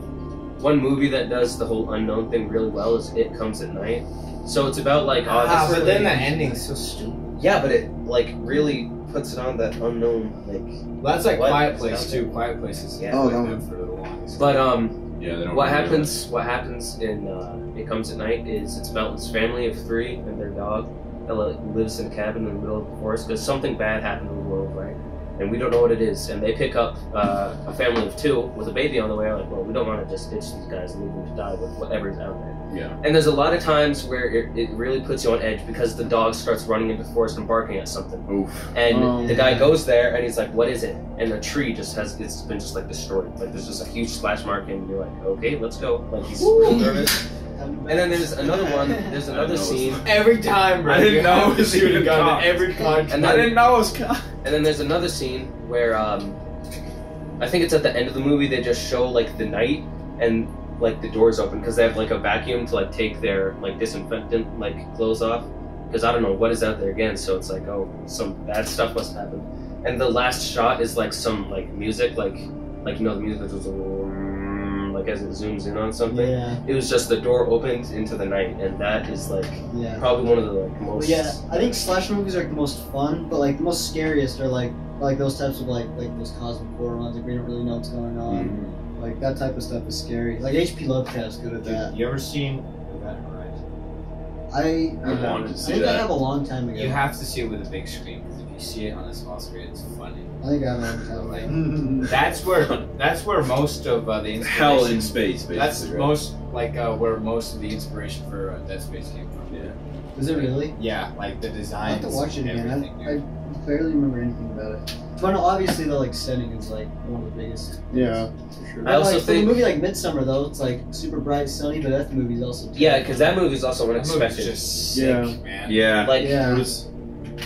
One movie that does the whole unknown thing really well is It Comes at Night. So it's about like But then the ending's so stupid. yeah, but it like really puts it on that unknown like. That's like What? Quiet Place too. Quiet Place is Yeah. Oh, like no. that for the longest. But yeah, they don't what really happens? What happens in It Comes at Night is it's about this family of 3 and their dog that lives in a cabin in the middle of the forest because something bad happened in the world, right? And we don't know what it is. And they pick up a family of 2 with a baby on the way. Like, well, we don't want to just ditch these guys and leave them to die with whatever's out there. Yeah. And there's a lot of times where it really puts you on edge because the dog starts running into the forest and barking at something. Oof. And the guy yeah. goes there and he's like, what is it? And the tree it's been just like destroyed. Like there's just a huge splash mark and you're like, okay, let's go. Like he's real nervous. coming back. And then there's another one. There's another know. scene, Every time, bro. I didn't you know have it to was shoot a even gun cops. to every contract. And I then- didn't know it was cops. and then there's another scene where I think it's at the end of the movie. They just show like the night and like the doors open because they have like a vacuum to like take their like disinfectant like clothes off because I don't know what is out there again. So it's like, oh, some bad stuff must happen. And the last shot is like some like music like you know the music that goes like as it zooms in on something. Yeah, It was just the door opened into the night, and that is like yeah. probably one of the like But most. yeah, I think slasher movies are the most fun, but like the most scariest are like those types of like those cosmic horror ones. Like we don't really know what's going on. Like that type of stuff is scary. Like H.P. Lovecraft's good at that. You ever seen Event Horizon? I wanted to I see think I that. have a long time ago. You have to see it with a big screen because if you see it on a small screen, it's funny. I think I have a long time ago. That's where most of the inspiration. Hell in space, basically. That's right? most like where most of the inspiration for Dead Space came from. Yeah. Is it really? Yeah, like the I design. have to watch it again. Everything, dude. I barely remember anything about it. But no, obviously the like setting is like one of the biggest. Yeah, for sure. I also like, for think- a movie like Midsummer though, it's like super bright, sunny, but that movie's also Yeah, because that movie's also That movie's unexpected. just sick, Yeah. man. Yeah. Like Yeah. It was-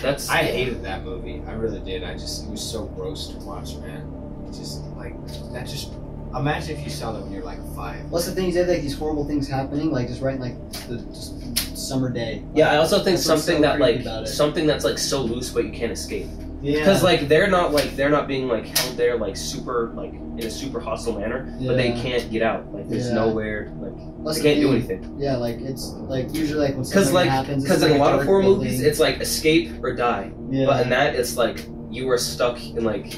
that's I hated that movie. I really did. It was so gross to watch, man. Just like that. Just imagine if you saw that when you're like 5. What's the thing? You had like these horrible things happening, like just right in like the just summer day. Yeah, I also think That's what's something so that creepy like about it. something that's like so loose but you can't escape. Yeah. Because like they're not being like held there like super like in a super hostile manner, but they Yeah. can't get out. Like there's Yeah. nowhere like That's they the can't do thing. anything. Yeah, like it's like usually like when Because something happens. because it's in a like lot of dark horror building. movies it's like escape or die, yeah. but in that it's like you are stuck in like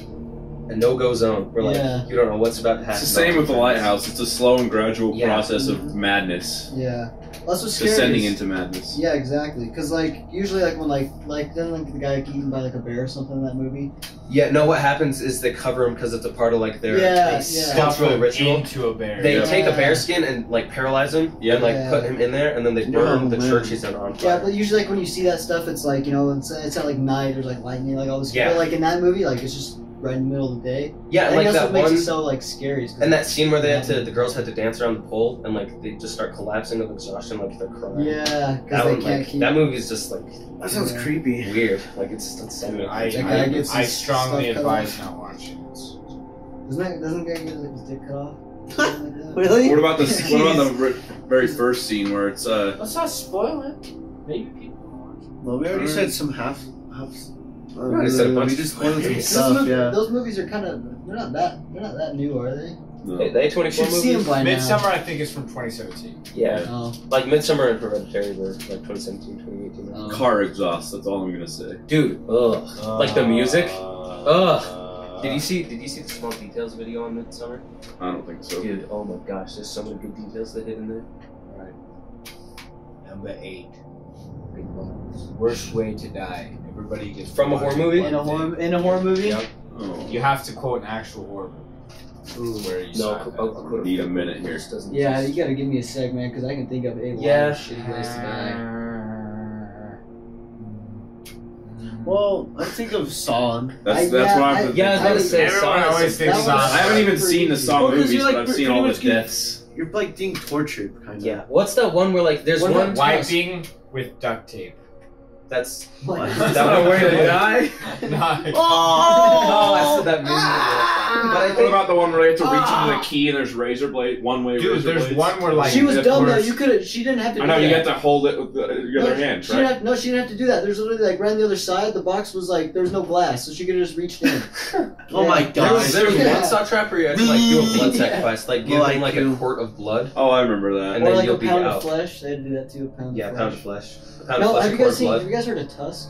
a no-go zone where like Yeah. you don't know what's about to happen. It's the same with the lighthouse. It's a slow and gradual Yeah. process of madness, Yeah, that's what's scary. descending is- into madness. Yeah, exactly. Because like usually like when like then like the guy get eaten by like a bear or something in that movie. Yeah, no. What happens is they cover him because it's a part of like their Yeah, like, yeah. cultural ritual. into a bear. They Yeah. take a Yeah. bear skin and like paralyze him, Yeah. and like Yeah. put him in there, and then they burn Oh, the man. church he's in on Yeah, fire. but usually like when you see that stuff, it's like it's at like night. There's like lightning, like all this. Yeah. But like in that movie, like it's just right in the middle of the day. Yeah, I and think like that's that what makes one, it so like scary. is 'cause and that scene where they had to, Yeah. the girls had to dance around the pole, and like they just start collapsing of exhaustion, like they're crying. Yeah, that because they one, can't like keep. that movie's just like That sounds Yeah. creepy. weird. Like it's insane. Dude, I That guy gets his strongly stuff cut advise not watching this. Doesn't the guy get like, his dick cut off? Something like that? Really? What about the very first scene where it's Let's not spoil it. Maybe people will watch it. Well, we already said some half. already said a bunch we of just spoiled some spoilers. stuff. Yeah. Those movies are kind of they're not that new, are they? no. The A24 You should see them movies. by now. Midsummer, I think, is from 2017. Yeah, Oh, like Midsummer and Hereditary were like 2017, 2018. oh. car exhaust. That's all I'm gonna say. Dude, ugh. Like the music? Ugh. Did you see the small details video on Midsummer? I don't think so. Dude, oh my gosh, there's so many good details they hid in there. Number 8. Worst way to die. Everybody gets From a horror movie? In a horror movie. Yep. Oh. You have to quote an actual horror movie. Where you No, saw that. I'll Need a minute here. Yeah, you gotta give me a seg, man, because I can think of a lot Yeah. of shitty ways to die. Well, I think of Saw. That's yeah, what I- I'm. Yeah, I was gonna say Everyone Saw. always thinks That Saw. was- I haven't even seen the Saw Well, 'cause movies, you're, like, but I've seen pretty all the much getting- deaths. You're like being tortured, kind of. Yeah. What's that one where like there's What one about Wiping with duct tape. that's What? is that one where they die? Nice. Oh, I said that movie. But I What think about the one where they have to reach into the key and there's razor blade, one-way Dude, razor there's blades? one where like She was the dumb though. corners- You could. She didn't have to. I know do you that. have to hold it with your other hand, She didn't right? have, no, she didn't have to do that. There's literally like right on the other side. The box was like there was no glass, so she could have just reached in. Oh my there god. was Yeah. one Saw trap where you had to like do a blood Yeah. sacrifice, like Well, giving I like a do. quart of blood. Oh, I remember that. And or then like you'll a be pound out. of flesh. They had to do that too. A pound. Yeah, of pound flesh. of flesh. A pound No, of flesh, have a you quart guys of seen? blood. Have you guys heard of Tusk?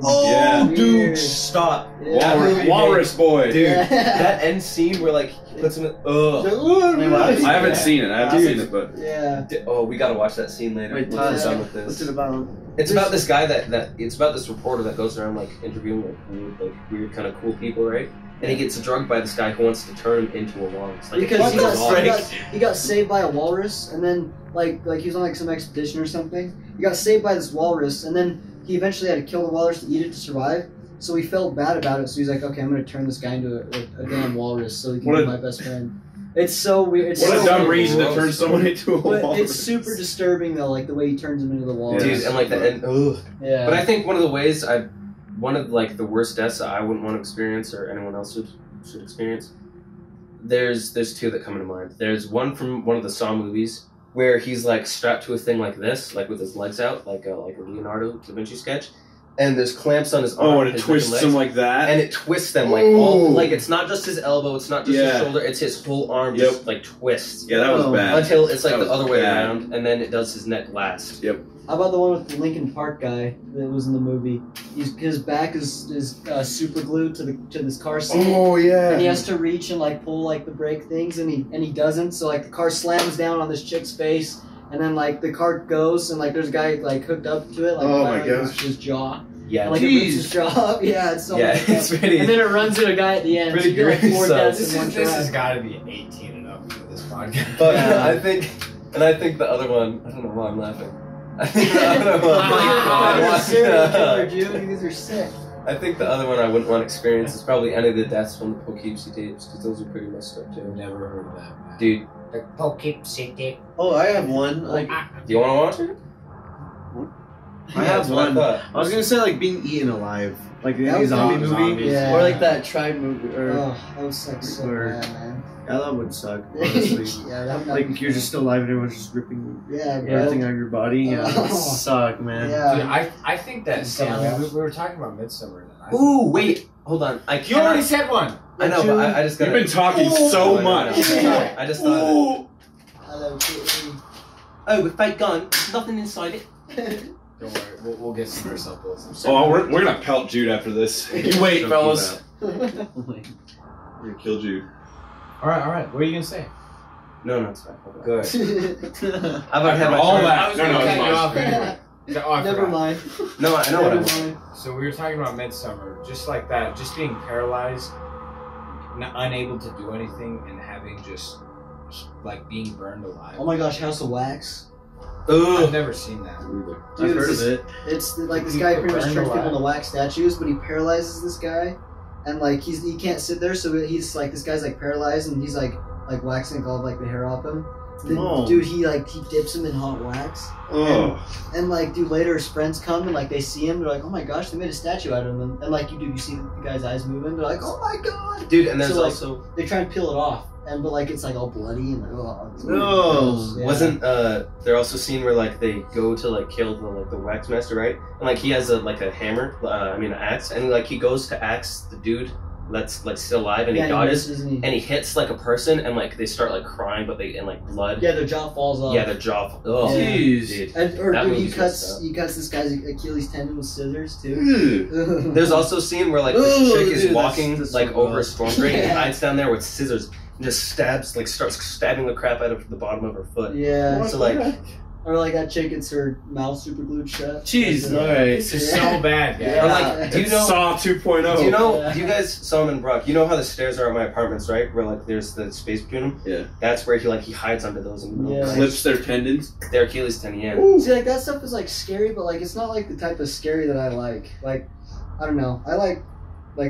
Oh, Yeah. dude, Weird. stop. Yeah. Walrus boy. Dude, Yeah. that end scene where like he puts him in. Ugh. I haven't seen it. I haven't Dude. seen it, but Yeah. Oh, we gotta watch that scene later. Wait, Once we're Tusk. done with What's this. it about? It's about this guy that it's about this reporter that goes around like interviewing like weird kind of cool people, right? And he gets drugged by this guy who wants to turn him into a walrus. Like Because he a got, walrus. he got saved by a walrus, and then like he was on like some expedition or something. He got saved by this walrus, and then he eventually had to kill the walrus to eat it to survive. So he felt bad about it. So he's like, okay, I'm gonna turn this guy into a damn walrus so he can What be a- my best friend. It's so weird. It's What so a dumb weird. reason to turn someone into a But walrus. it's super disturbing though, like the way he turns him into the walrus. Dude, and like the end. Ugh. Yeah. But I think one of the ways one of like the worst deaths that I wouldn't want to experience or anyone else should experience. There's two that come to mind. There's one from one of the Saw movies where he's like strapped to a thing like this, like with his legs out, like a Leonardo da Vinci sketch, and there's clamps on his arm. Oh, and it his twists legs, him like that. and it twists them like Ooh. all like it's not just his elbow, it's not just his Yeah. shoulder, it's his whole arm Yep. just like twists. Yeah, that was Oh. bad. Until it's like That the was other way bad. around, and then it does his neck last. How about the one with the Lincoln Park guy that was in the movie? His back is super glued to this car seat. Oh yeah. And he has to reach and like pull like the brake things, and he doesn't. So like the car slams down on this chick's face, and then like the car goes, and like there's a guy like hooked up to it, like Oh my firing gosh. his jaw, Yeah, and like it rips his jaw up. Yeah, it's so yeah, messed up. it's pretty. And then it runs into a guy at the end. So Pretty you get like 4 gruesome. deaths This in one has track. got to be 18 and up for this podcast. But Yeah. I think the other one. I don't know why I'm laughing. I think the other one. Oh my God, you're a serial killer, dude. You guys are sick. I think the other one I wouldn't want to experience is probably any of the deaths from the Poughkeepsie tapes because those are pretty messed up I've too. never heard of that, man. Dude, The Poughkeepsie tape. Oh, I have one. Like, do you want to watch it? I Yeah, have that's what I one. thought. I was gonna say like being eaten alive, like That a was zombie awesome. movie, Zombies. Yeah. or like that Tribe movie, or Oh, that would suck so Or- bad, man. yeah, that would suck. Honestly, Yeah, that would not like be you're fun. just still alive and everyone's just ripping Yeah, bro. everything out of your body. Yeah, that would Oh. suck, man. Yeah. Dude, I think that Someone I mean, else. we were talking about Midsummer. Then. I Ooh, wait, hold on. I you already can't. said one. I know, but I just You've gotta. been talking so much. I just thought of it. Hello, Kitty. Oh, with fake gun, nothing inside it. Don't worry, we'll get some receptacles. Oh, we're gonna pelt Jude after this. You wait, Don't fellas. do We're gonna kill Jude. All right. What are you gonna say? No, it's fine. Good. I've already had my All turn. that. I was No, gonna no, cut it's you fine. off anyway. Oh, I Never forgot. mind. No, I know what I Never want. mind. So we were talking about Midsummer, just like that, just being paralyzed, unable to do anything, and having just like being burned alive. Oh my gosh, House of Wax. I've Ugh. never seen that. I've Dude, heard of it. It's like this People guy pretty much burned turns alive. people into wax statues, but he paralyzes this guy, and like he can't sit there, so he's like this guy's like paralyzed, and he's like waxing all of like the hair off him. Then, Oh. dude, he dips him in hot wax, Oh, and like dude, later his friends come and like they see him, they're like, oh my gosh, they made a statue out of him, and like you see the guy's eyes moving, they're like, oh my god, Dude, and there's So, like, also they try and peel it off, but like it's like all bloody and like oh it's really No. gross. Yeah. wasn't there also a scene where like they go to like kill the wax master, right? And like he has a hammer, an axe, and like he goes to axe the dude that's like still alive, and yeah, he dodges, misses and and he hits like a person, and like they start like crying, but they and like blood. yeah, their jaw falls off. Yeah, their jaw. Oh, Yeah. Jeez. dude. And, or That dude, he movie's messed cuts up. this guy's Achilles tendon with scissors too. ew. There's also a scene where like this Ooh, chick is dude, walking that's like so over a gross. storm drain and Yeah. hides down there with scissors and just stabs, like starts stabbing the crap out of the bottom of her foot. Yeah. So like, Or like that chick gets her mouth super glued shut. Jeez, That's alright. This is so bad, guys. Yeah. or like, do you It's know? Saw 2.0. Do you know? Yeah. Do you guys, Solomon Brock? You know how the stairs are at my apartments, right? Where like there's the space between them. Yeah. That's where he hides under those and Yeah. Clips their tendons. their Achilles tendon. Yeah. See, like that stuff is like scary, but like it's not like the type of scary that I like. Like, I don't know. I like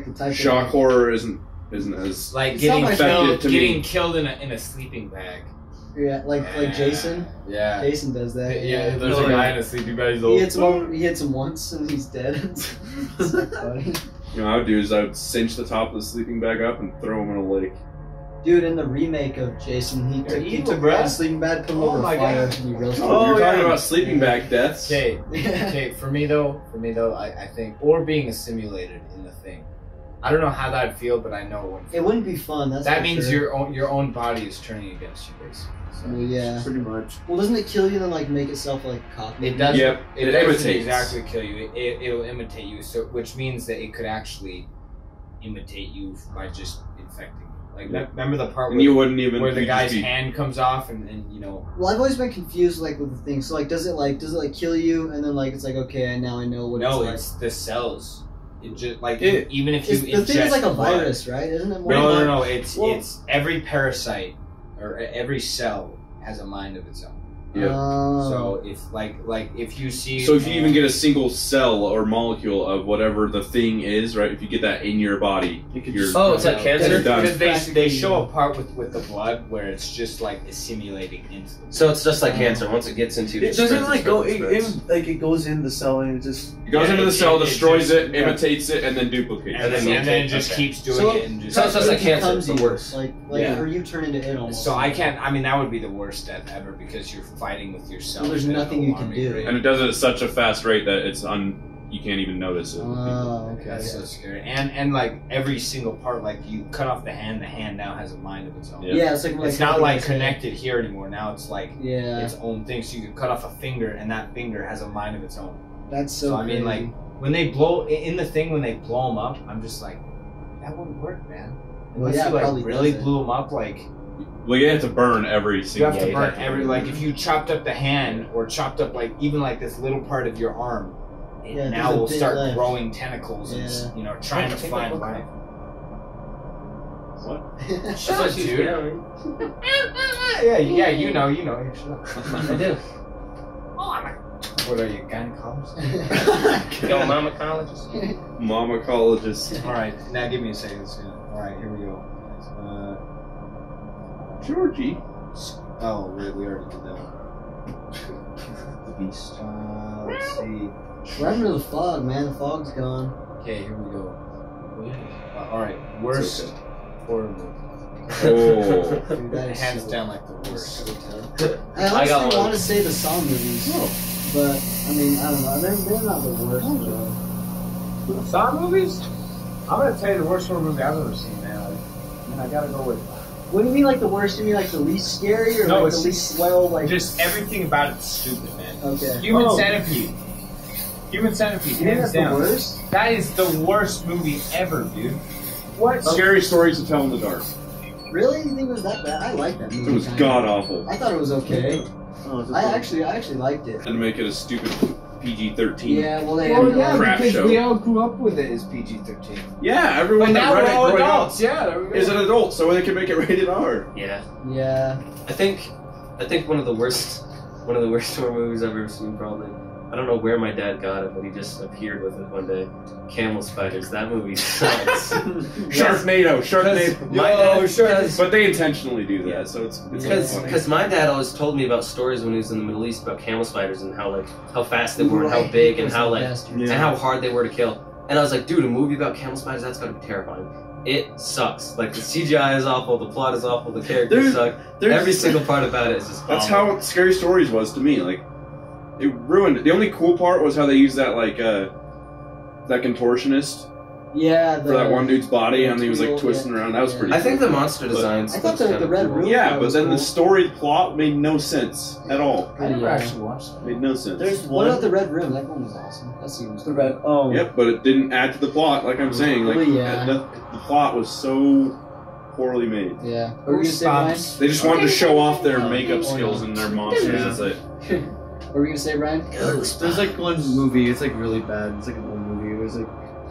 the type Shock of horror isn't as Like It's getting not my favorite to me. getting killed in a sleeping bag. yeah, like Jason. Yeah. Jason does that. Yeah, there's No, a guy yeah. in a sleeping bag. He's He all, hits him once and he's dead. It's so funny. You know, what I would do is I would cinch the top of the sleeping bag up and throw him in a lake. Dude, in the remake of Jason, he evil, took bruh. a sleeping bag, put him Oh over a my fire, God. and he roasted Oh, him. you're talking yeah. about sleeping bag deaths. Okay, for me though, I think, or being assimilated in the thing. I don't know how that'd feel, but I know it wouldn't. It wouldn't be fun. That's That for means sure. your own body is turning against you, basically. So. Well, yeah. Pretty much. Well, doesn't it kill you and then like make itself like a copy? It does. Yep, It it doesn't imitates. exactly kill you. It'll imitate you. So, which means that it could actually imitate you by just infecting you. Like, Yeah. remember the part And where, you wouldn't even. where the you'd just guy's be- hand comes off, and you know. Well, I've always been confused like with the thing. So like, does it kill you and then like it's like okay, now I know what No, it's it's the cells. It just like It- even if like. you The thing is like a ingest blood- virus, right? Isn't it more? No, like- It's Well- it's every parasite or every cell has a mind of its own. Yeah. So if you see, So if you even get a single cell or molecule of whatever the thing is, right? If you get that in your body, you're Oh, it's like cancer? done. because they show a part with the blood where it's just like assimilating into the So it's just like cancer. Once it gets into It doesn't like go. It goes in the cell and it just. It goes Yeah, into the it- cell, it destroys just- it, yeah. imitates it, and then duplicates and it. then it just Okay. keeps doing So- it and just. So it's just like cancer, becomes but you. worse. Like Yeah. or you turn into it almost. So I can't. I mean, that would be the worst death ever because you're fighting with yourself. Well, there's at an nothing you can alarming do. rate. And it does it at such a fast rate that you can't even notice it. Oh, okay. That's so scary. And like every single part, like you cut off the hand now has a mind of its own. Yeah. Yeah, it's like It's not like connected here anymore. Now it's like Yeah, its own thing. So you can cut off a finger, and that finger has a mind of its own. that's so. So I mean, crazy. like when they blow in the thing, when they blow them up, I'm just like, that wouldn't work, man. Well, Unless yeah, you it like probably really doesn't. blew them up, like Well, you have to burn every you single. have to you'd burn have to every. burn Like it. if you chopped up the hand or chopped up like even like this little part of your arm, it Yeah, now there's a will bit start left. growing tentacles and Yeah. trying to Take find that book life. Shut up, dude. Yeah, you know. Hey, shut up. I do. What are you, gynecologist? Yo, mama colleges. Mamacologist. All right, now give me a second. All right, here we go. Georgie. Oh, we already did that one. The beast. Let's see. Right into the fog, man. The fog's gone. Okay, here we go. All right, worst horror movie. Oh. Dude, that is Hands so- down, like the that's worst. so tough. I I got honestly one. want to say the Saw movies, but I mean, I don't know. They're not the worst. Though. Saw movies? I'm gonna tell you the worst horror movie I've ever seen, man. And I gotta go with What do you mean, like the worst? You mean like the least scary, or No, like the it's least well, like? just everything about it's stupid, man. Okay. Human Centipede. Human Centipede, You think hands that's the down. worst? That is the worst movie ever, dude. What? Scary stories to tell in the dark. Really? You think it was that bad? I like that movie. It was kinda. god awful. I thought it was okay. Oh, it's I actually liked it. And to make it a stupid PG-13. Yeah, well they. Well, had, yeah, like, crap because show. we all grew up with it as PG-13. Yeah, But everyone now that we're read it all growing adults. up Yeah, there we go. is an adult, so they can make it rated R. Yeah. yeah. I think one of the worst horror movies I've ever seen, probably. I don't know where my dad got it, but he just appeared with it one day. Camel Spiders. That movie sucks. Sharknado. My dad, But they intentionally do that, so it's funny. because my dad always told me about stories when he was in the Middle East about camel spiders and how fast they were and how big and how like and how hard they were to kill. And I was like, dude, a movie about camel spiders, that's gotta be terrifying. It sucks. Like the CGI is awful, the plot is awful, the characters suck. Every single part about it is just That's awful. how Scary Stories was to me. Like, it ruined it. The only cool part was how they used that, like, that contortionist Yeah. for that one dude's body, the and he was, like, tool, twisting yeah. around. That was Yeah. pretty I think cool. the monster But- designs. I thought was the kinda Red cool. Room- Yeah, that but was then cool. the story plot made no sense at all. I never Yeah. actually watched it. Made no sense. There's What one. about the Red Room? That one was awesome. That scene was The red. Oh. Yep, but it didn't add to the plot, like I'm saying. Like, Well, yeah. the plot was so poorly made. Yeah. What were you gonna say, Ryan? They just wanted to show off their makeup skills and their monsters. Yeah. That's it. What were you gonna say, Ryan? There's like one movie. It's like really bad. It's like an old movie. It was like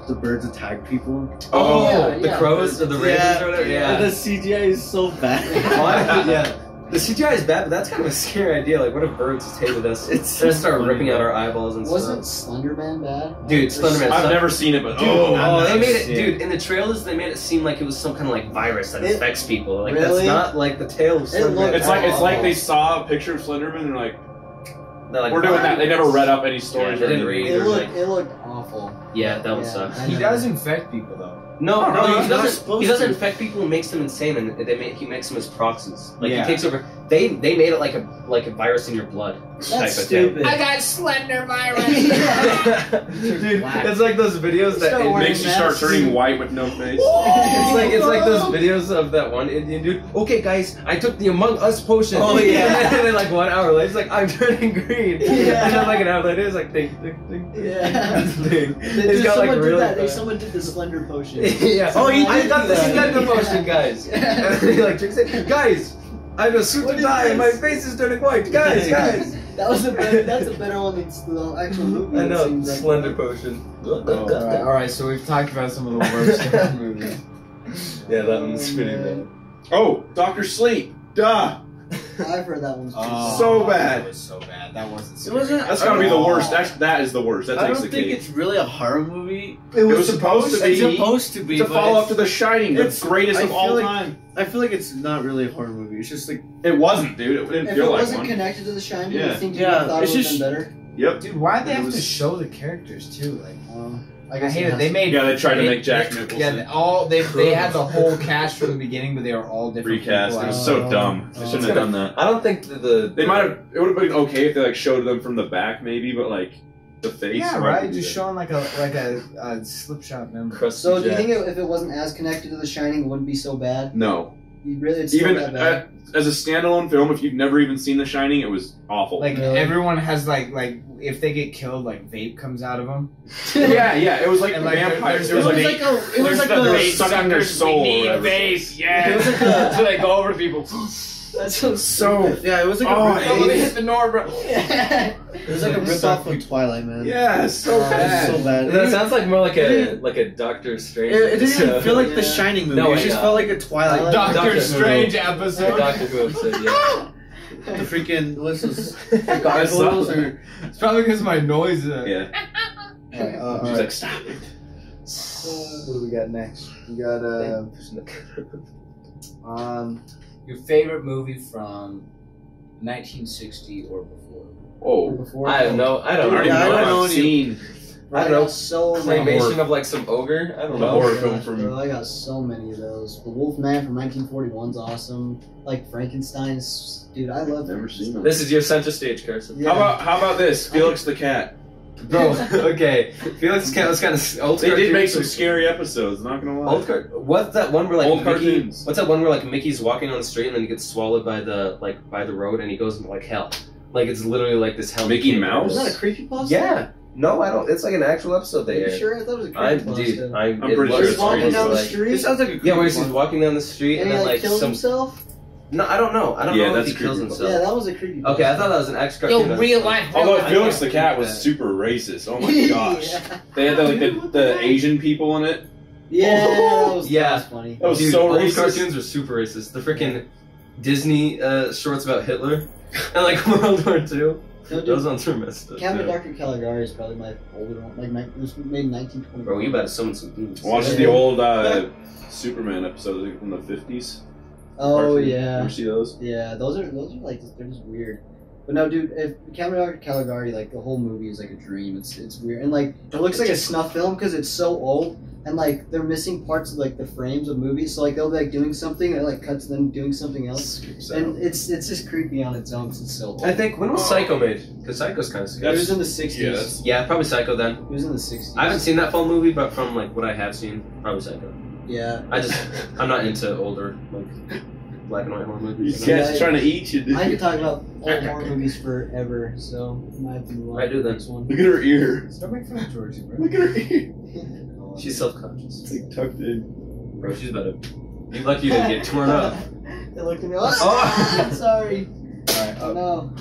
the birds attack people. Oh, Yeah, the yeah. crows or the ravens or whatever. And Yeah. the CGI is so bad. What? Yeah. The CGI is bad, but that's kind of a scary idea. Like, what if birds just hated us? It's They're gonna start funny, ripping out though. our eyeballs and Wasn't stuff. Slenderman bad? Dude, Slenderman. I've never seen it, but Dude, oh, they made it, sick. dude. In the trailers, they made it seem like it was some kind of like virus that It- infects people. Like Really? that's not like the tale of It Slenderman. looked- it's like they saw a picture of Slenderman and they're like, They're like, we're doing that. They never read up any stories. Yeah, they or didn't anything. read. It looked awful. Yeah, that one Yeah, sucks. I He know. does infect people, though. No, Oh, no, he's he not doesn't. supposed He doesn't to. infect people and makes them insane, and he makes them as proxies. Like Yeah. he takes over. They made it like a virus in your blood. That's type of stupid. I got Slender virus. thing. Dude, it's like those videos that Start it wearing Makes you start masks. turning white with no face. it's like those videos of that one Indian dude. Okay, guys, I took the Among Us potion. Oh, yeah. and then like 1 hour later, it's like I'm turning green. Yeah. And then like an hour later, it's like ding, ding, ding. Yeah. Ding. It's got someone like did really. that. bad- Someone did the Slender potion. yeah. Oh, he I did got do the that. Slender potion, guys. Yeah. And then he like tricks it. Guys, I have a suit What to is die, and this? my face is turning white. Guys, guys. That was that's a better one than the actual movie. I it know, seems like. Slender potion. Alright, so we've talked about some of the worst horror movies. Yeah, that one's pretty bad. Oh, Dr. Sleep. Duh. I've heard that one's pretty Oh, So bad. That was so bad. That wasn't. It Scary. wasn't. That's gotta be the worst. That is the worst. That I takes don't the think cake. it's really a horror movie. It was supposed to It's be. supposed to be. To but follow up it's- to The Shining, the it's- greatest I of all feel like- time. I feel like it's not really a horror movie. It's just like It wasn't, dude. It didn't If feel it like wasn't one. connected to The Shining, Yeah. you think you Yeah, would have thought it it's would have just- been better? Yep. Dude, why'd they It have was- to show the characters too? Like, I I guess hate it it. has They to- made. Yeah, they tried to they- make Jack they- Nicholson. Yeah, they had the whole cast from the beginning, but they were all different. Recast. people. It was I so don't- dumb. They shouldn't have done that. I don't think the They might have. It would have been okay if they like showed them from the back, maybe, but like the face. Yeah, why would right. they do Just that? showing like a slip shot memory. crusty So do you Jack. think if it wasn't as connected to The Shining, it wouldn't be so bad? No. You really, it's still Even that bad. as a standalone film, if you've never even seen The Shining, it was awful. Like Really? everyone has like if they get killed, like vape comes out of them. yeah, it was like And, like, vampires. there's It was it like was like a. It was like they were a. sucking their soul. or whatever. Yeah. It was like a- so they go over to people. That's so So Yeah, it was like Oh, a. I Oh, hate they it. hit the door, bro. It was like a rip off of Twilight, man. yeah, so It was bad. so bad. That sounds like more like a It- like a Doctor Strange. It didn't even feel like the Yeah. Shining movie. No, it just felt like a Twilight. Doctor Doctor Who. Strange a episode. Doctor Who episode. Yeah. The freaking what's this? The gargoyles or It's probably because my noise. Yeah. She's like, stop it. What do we got next? We got your favorite movie from 1960 or before. Oh, Before I have no. I don't I already Yeah, I know don't what know I've any- seen. I don't know. so Claymation. many. Claymation of like some ogre. I don't The know. horror Gosh, film from- bro, I got so many of those. The Wolfman from 1941's awesome. Like Frankenstein's, dude, I love. Never seen them. This is your center stage, Carson. Yeah. How about this? Felix the Cat. Bro, okay. Felix Cat was kind of old. They did make cartoons some are- scary episodes. Not gonna lie. What's that one where like Old Mickey? cartoons. What's that one where like Mickey's walking on the street and then he gets swallowed by the road and he goes into like hell? Like it's literally like this hell. Mickey Mickey Mouse? Is that a creepypasta? Yeah. No, I don't. It's like an actual episode Are they you aired. sure? I thought it was a I'm creepypasta. pretty sure He's it's walking down the like, street. it sounds like a. Yeah, where he's creepypasta. just walking down the street and and he then like kills some. himself. No, I don't know. I don't Yeah, know if that's he kills creepy. himself. Yeah, that was a creepypasta. Okay, I thought that was an ex cartoon. Although Felix the Cat was super racist. Oh my gosh. yeah. They had the Asian people in it. Yeah, that was Yeah. funny. That was Dude, so old racist. cartoons are super racist. The freaking Disney shorts about Hitler and like World War II. No, dude, Those ones are messed up. Count of too. Dr. Caligari is probably my older one. Like, it was made in 1920. Bro, you better summon some demons. Watch the old Superman episode from the 50s. Oh Cartoon. yeah, Ever see those? yeah. Those are like they're just weird. But no, dude, if Count of Dr. Caligari, like the whole movie is like a dream. It's weird and like it looks like a snuff film because it's so old and like they're missing parts of like the frames of movies. So like they'll be like doing something and it like cuts to them doing something else. And it's just creepy on its own 'cause it's so old. I think when was Psycho made? Because Psycho's kind of It scary. was in the 60s. Yeah, that's- Yeah, probably Psycho then. It was in the 60s. I haven't seen that full movie, but from like what I have seen, probably Psycho. Yeah. I'm not into older like black and white horror movies. You cat's trying to eat you, dude. I could talk about old horror movies forever, so I might have to move on I do to the then. next one. Look at her ear. Stop making fun of Georgie, bro. Look at her ear. She's self-conscious. It's like tucked in. Bro, she's better. You lucky you didn't get torn up. They looked at me. Oh, sorry. Alright, No.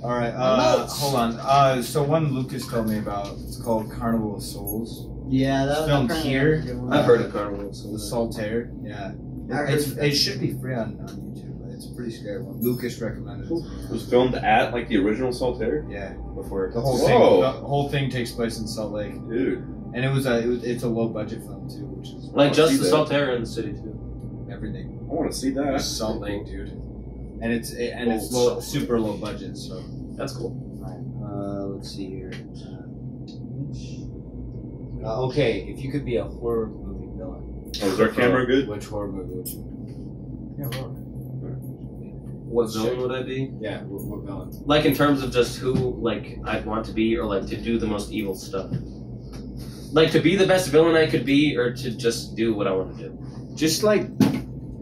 alright, Notes. hold on. So one Lucas told me about, it's called Carnival of Souls. Yeah, that was Filmed apparently here. a good one. I've heard of Carnival. The Saltaire, yeah. I heard It should be free on YouTube. It's a pretty scary one. Lucas recommended it. It was filmed at like the original Saltaire. Yeah. Before The whole Whoa. thing takes place in Salt Lake. Dude. And it's a low budget film too, which is like just see the that. Saltaire in the city too. everything. I want to see that. Just Salt Lake, dude. And it's Old low, Salt super low budget. So That's cool. let's see here. Okay, if you could be a horror movie villain, Oh, is our camera good? which horror movie would you? Yeah, horror. What villain would I be? Yeah, what villain? Like in terms of just who like I'd want to be, or like to do the most evil stuff. Like to be the best villain I could be, or to just do what I want to do. Just like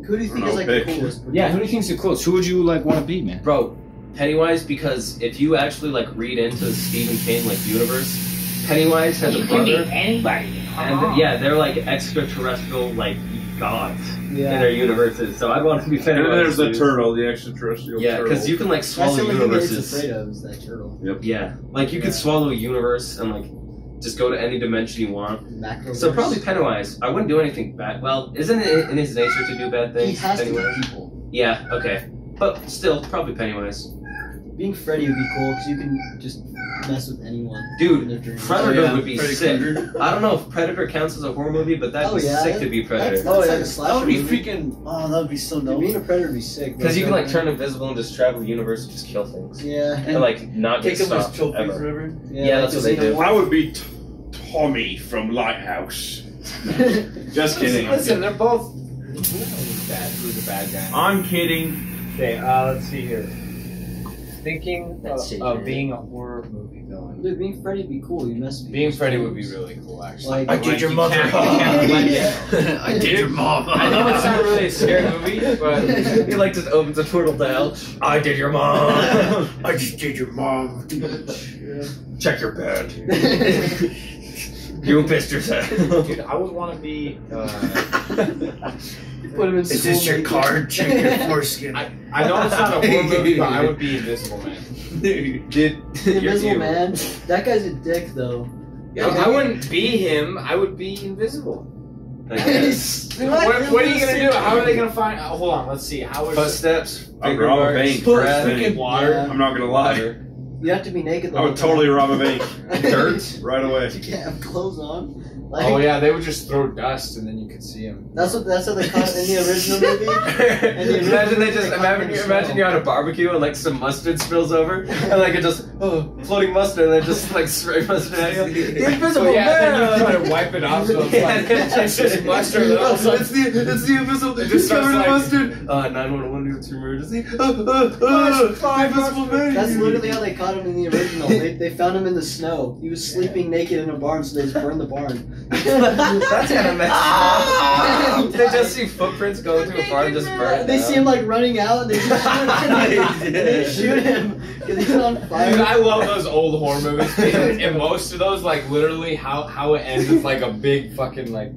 Who do you think No, is like pick. the coolest? yeah, who do you think's the close? Who would you like want to be, man? Bro, Pennywise, because if you actually like read into the Stephen King like universe, Pennywise has a brother, anybody. and yeah, they're like extraterrestrial like gods in Yeah. their universes. So I'd want to be And Pennywise. then there's the dude. turtle, the extraterrestrial Yeah, turtle. because you can like That's swallow the only thing that it's universes. afraid of is that turtle. Yeah, like you Yeah. could swallow a universe and like just go to any dimension you want. Macro. So probably Pennywise. I wouldn't do anything bad. Well, isn't it in his nature to do bad He things? has to Pennywise? be people. Yeah. Okay. But still, probably Pennywise. Being Freddy would be cool because you can just mess with anyone. Dude, in their dreams. Predator would be Freddy sick. Krueger. I don't know if Predator counts as a horror movie, but that'd Oh, be yeah, sick to be Predator. That's like a that slasher would be movie. freaking. Oh, that would be so Dude, dope. being a predator would be sick. Because you can like turn invisible and just travel the universe and just kill things. Yeah. And like not get Take them as stopped trophies ever. or whatever. Yeah, that's what they do. I would be Tommy from Lighthouse. Just kidding. Listen, they're both. Who's the bad guy? I'm kidding. Okay, let's see here. Thinking That's it, of man. being a horror movie villain. Dude, being Freddy would be cool. You mess with Being people's Freddy would be dreams. really cool, actually. Like, I did your You mother. can't- you can't blend Yeah. it. I did your mom. I know it's not really a scary movie, but He like just opens a portal to hell. I did your mom. I just did your mom. Check your bed. You pissed yourself. dude, I would want to be. You put him in Is school this your naked. card? Check your foreskin. I know it's not a horror movie, but I would be Invisible Man. Dude, The Invisible you. Man. That guy's a dick, though. I wouldn't be him. I would be invisible. I guess. What are you gonna do? How are they gonna find? Hold on, let's see. How is Footsteps. I would finger rob a marks, bank. breath, Freaking water? Yeah. I'm not gonna lie. You have to be naked the I whole would totally time. rob a bank. dirt. Right away. You can't have clothes on. Like, Oh yeah, they would just throw dust and then you could see him. That's how they caught it in the original movie. Imagine they just imagine you're on a barbecue and like some mustard spills over and like it just floating mustard and they just like spray mustard at you. The invisible Oh yeah, and then you man. try to wipe it off, so it's like it's just mustard. And all of a sudden- It's the invisible. It just covered in starts like- mustard. 911, it's your emergency. Invisible man. That's literally how they caught him in the original. They found him in the snow. He was sleeping naked in a barn, so they just burned the barn. That's kind of messed up. They just see footprints go into a barn and just burn it They down. see him like running out, and they just they shoot him because he's on fire. Dude, I love those old horror movies. And most of those, like literally, how it ends with like a big fucking like.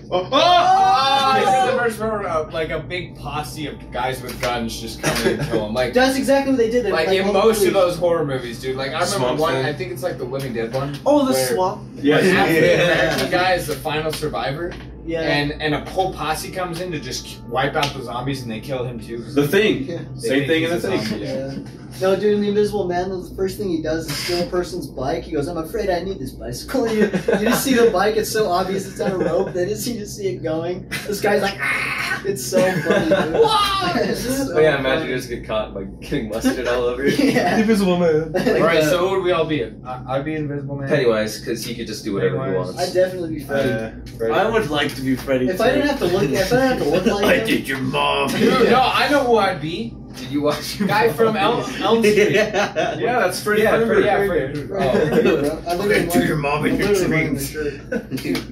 I see the first one, like a big posse of guys with guns just coming and kill him. Like That's exactly what they did. They, in all the most of police- those horror movies, dude. Like I remember Swamp one. Thing. I think it's like the Living Dead one. Oh, the where- swamp. Yes. Half the Yeah. American guy is the final survivor, Yeah. and a whole posse comes in to just wipe out the zombies, and they kill him too. The Thing. Yeah. They Same think thing in the he's a Thing. zombie, yeah. Yeah. No, dude, in the Invisible Man, the first thing he does is steal a person's bike. He goes, "I'm afraid I need this bicycle." You just see the bike; it's so obvious it's on a rope. Then you just see it going. This guy's like, "Ah!" It's so funny, dude. It's so Oh yeah, imagine funny. you just get caught by getting mustard all over you. Yeah. Invisible man. Like, All right, uh, so who would we all be? I'd be Invisible Man. Pennywise, because he could just do whatever he Pennywise. wants. I'd definitely be Freddy. I would like to be Freddy. If I didn't have to look, like I him, did your mom. Dude, no, I know who I'd be. Did you watch Guy from Elm Street. Yeah. Yeah, that's Freddy Yeah, Krueger. Freddy. Bro, Oh. I literally Do your mom in I'm your literally wearing dreams. the shirt.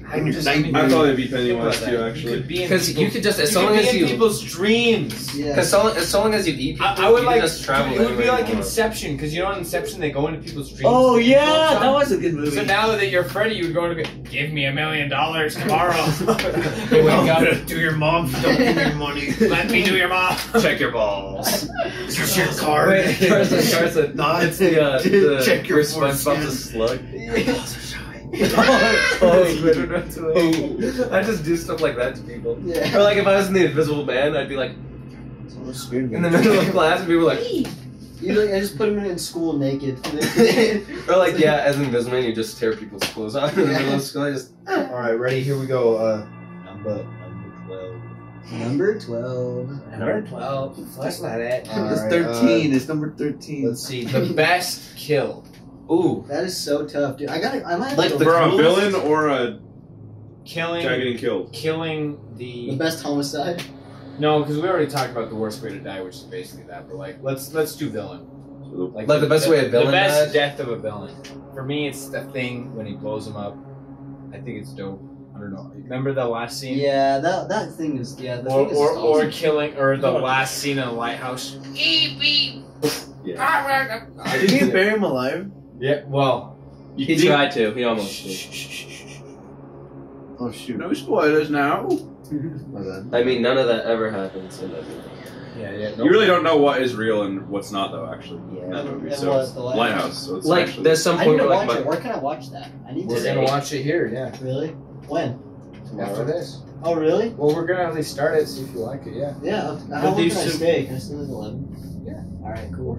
I just- I thought it'd be Pennywise Think too, about that. actually. You could be in Because you people's- could just, as you long could as be in you, people's dreams. Yeah. as long as you eat people, I would you like. can just travel. It would be anywhere like you want. Inception, because you know in Inception they go into people's dreams. Oh to yeah, influence that them. was a good movie. So now that you're Freddy, you would go to give me $1 million tomorrow. I'm gonna do your mom. Don't give me money. Let me do your mom. Check your balls. Is this your card? Wait, Carson, No, it's the check your SpongeBob the foreskin. slug. I just do stuff like that to people. Yeah. Or like if I was in the Invisible Man, I'd be like in the middle of class and people were like, I just put him in school naked. or like yeah, as Invisible Man, you just tear people's clothes off in the middle of school. I just All right, ready? Here we go. Number 12. Number 12. Number 12. That's not it. All It's right, 13. It's number 13. Let's see. The best kill. ooh. That is so tough, dude. I might have Like to the For a coolest- villain or a guy Killing getting killed? the best homicide. No, because we already talked about the worst way to die, which is basically that. But like, let's do villain. Like the best way a villain The best dies? death of a villain. For me, it's the Thing when he blows him up. I think it's dope. I don't know. Remember the last scene? Yeah, that thing is the Or thing is or awesome. killing or the last scene in the lighthouse. Yeah. Did he bury him alive? Yeah. Well, He tried to. He almost did. Oh shoot. No spoilers now. My bad. I mean, none of that ever happened. So that, yeah. You really don't know what is real and what's not, though. Actually, yeah. that movie. And So what, it's The Lighthouse. Lighthouse? So it's Like actually, there's some I need point to where watch like it. Where can I watch that? I need We're to. gonna watch it here. Yeah. Really? When? After this. Oh, really? Well, we're gonna at least start it, see if you like it. Yeah. Yeah. How long these can I two- stay? Can I stay like 11? Yeah. All right, cool.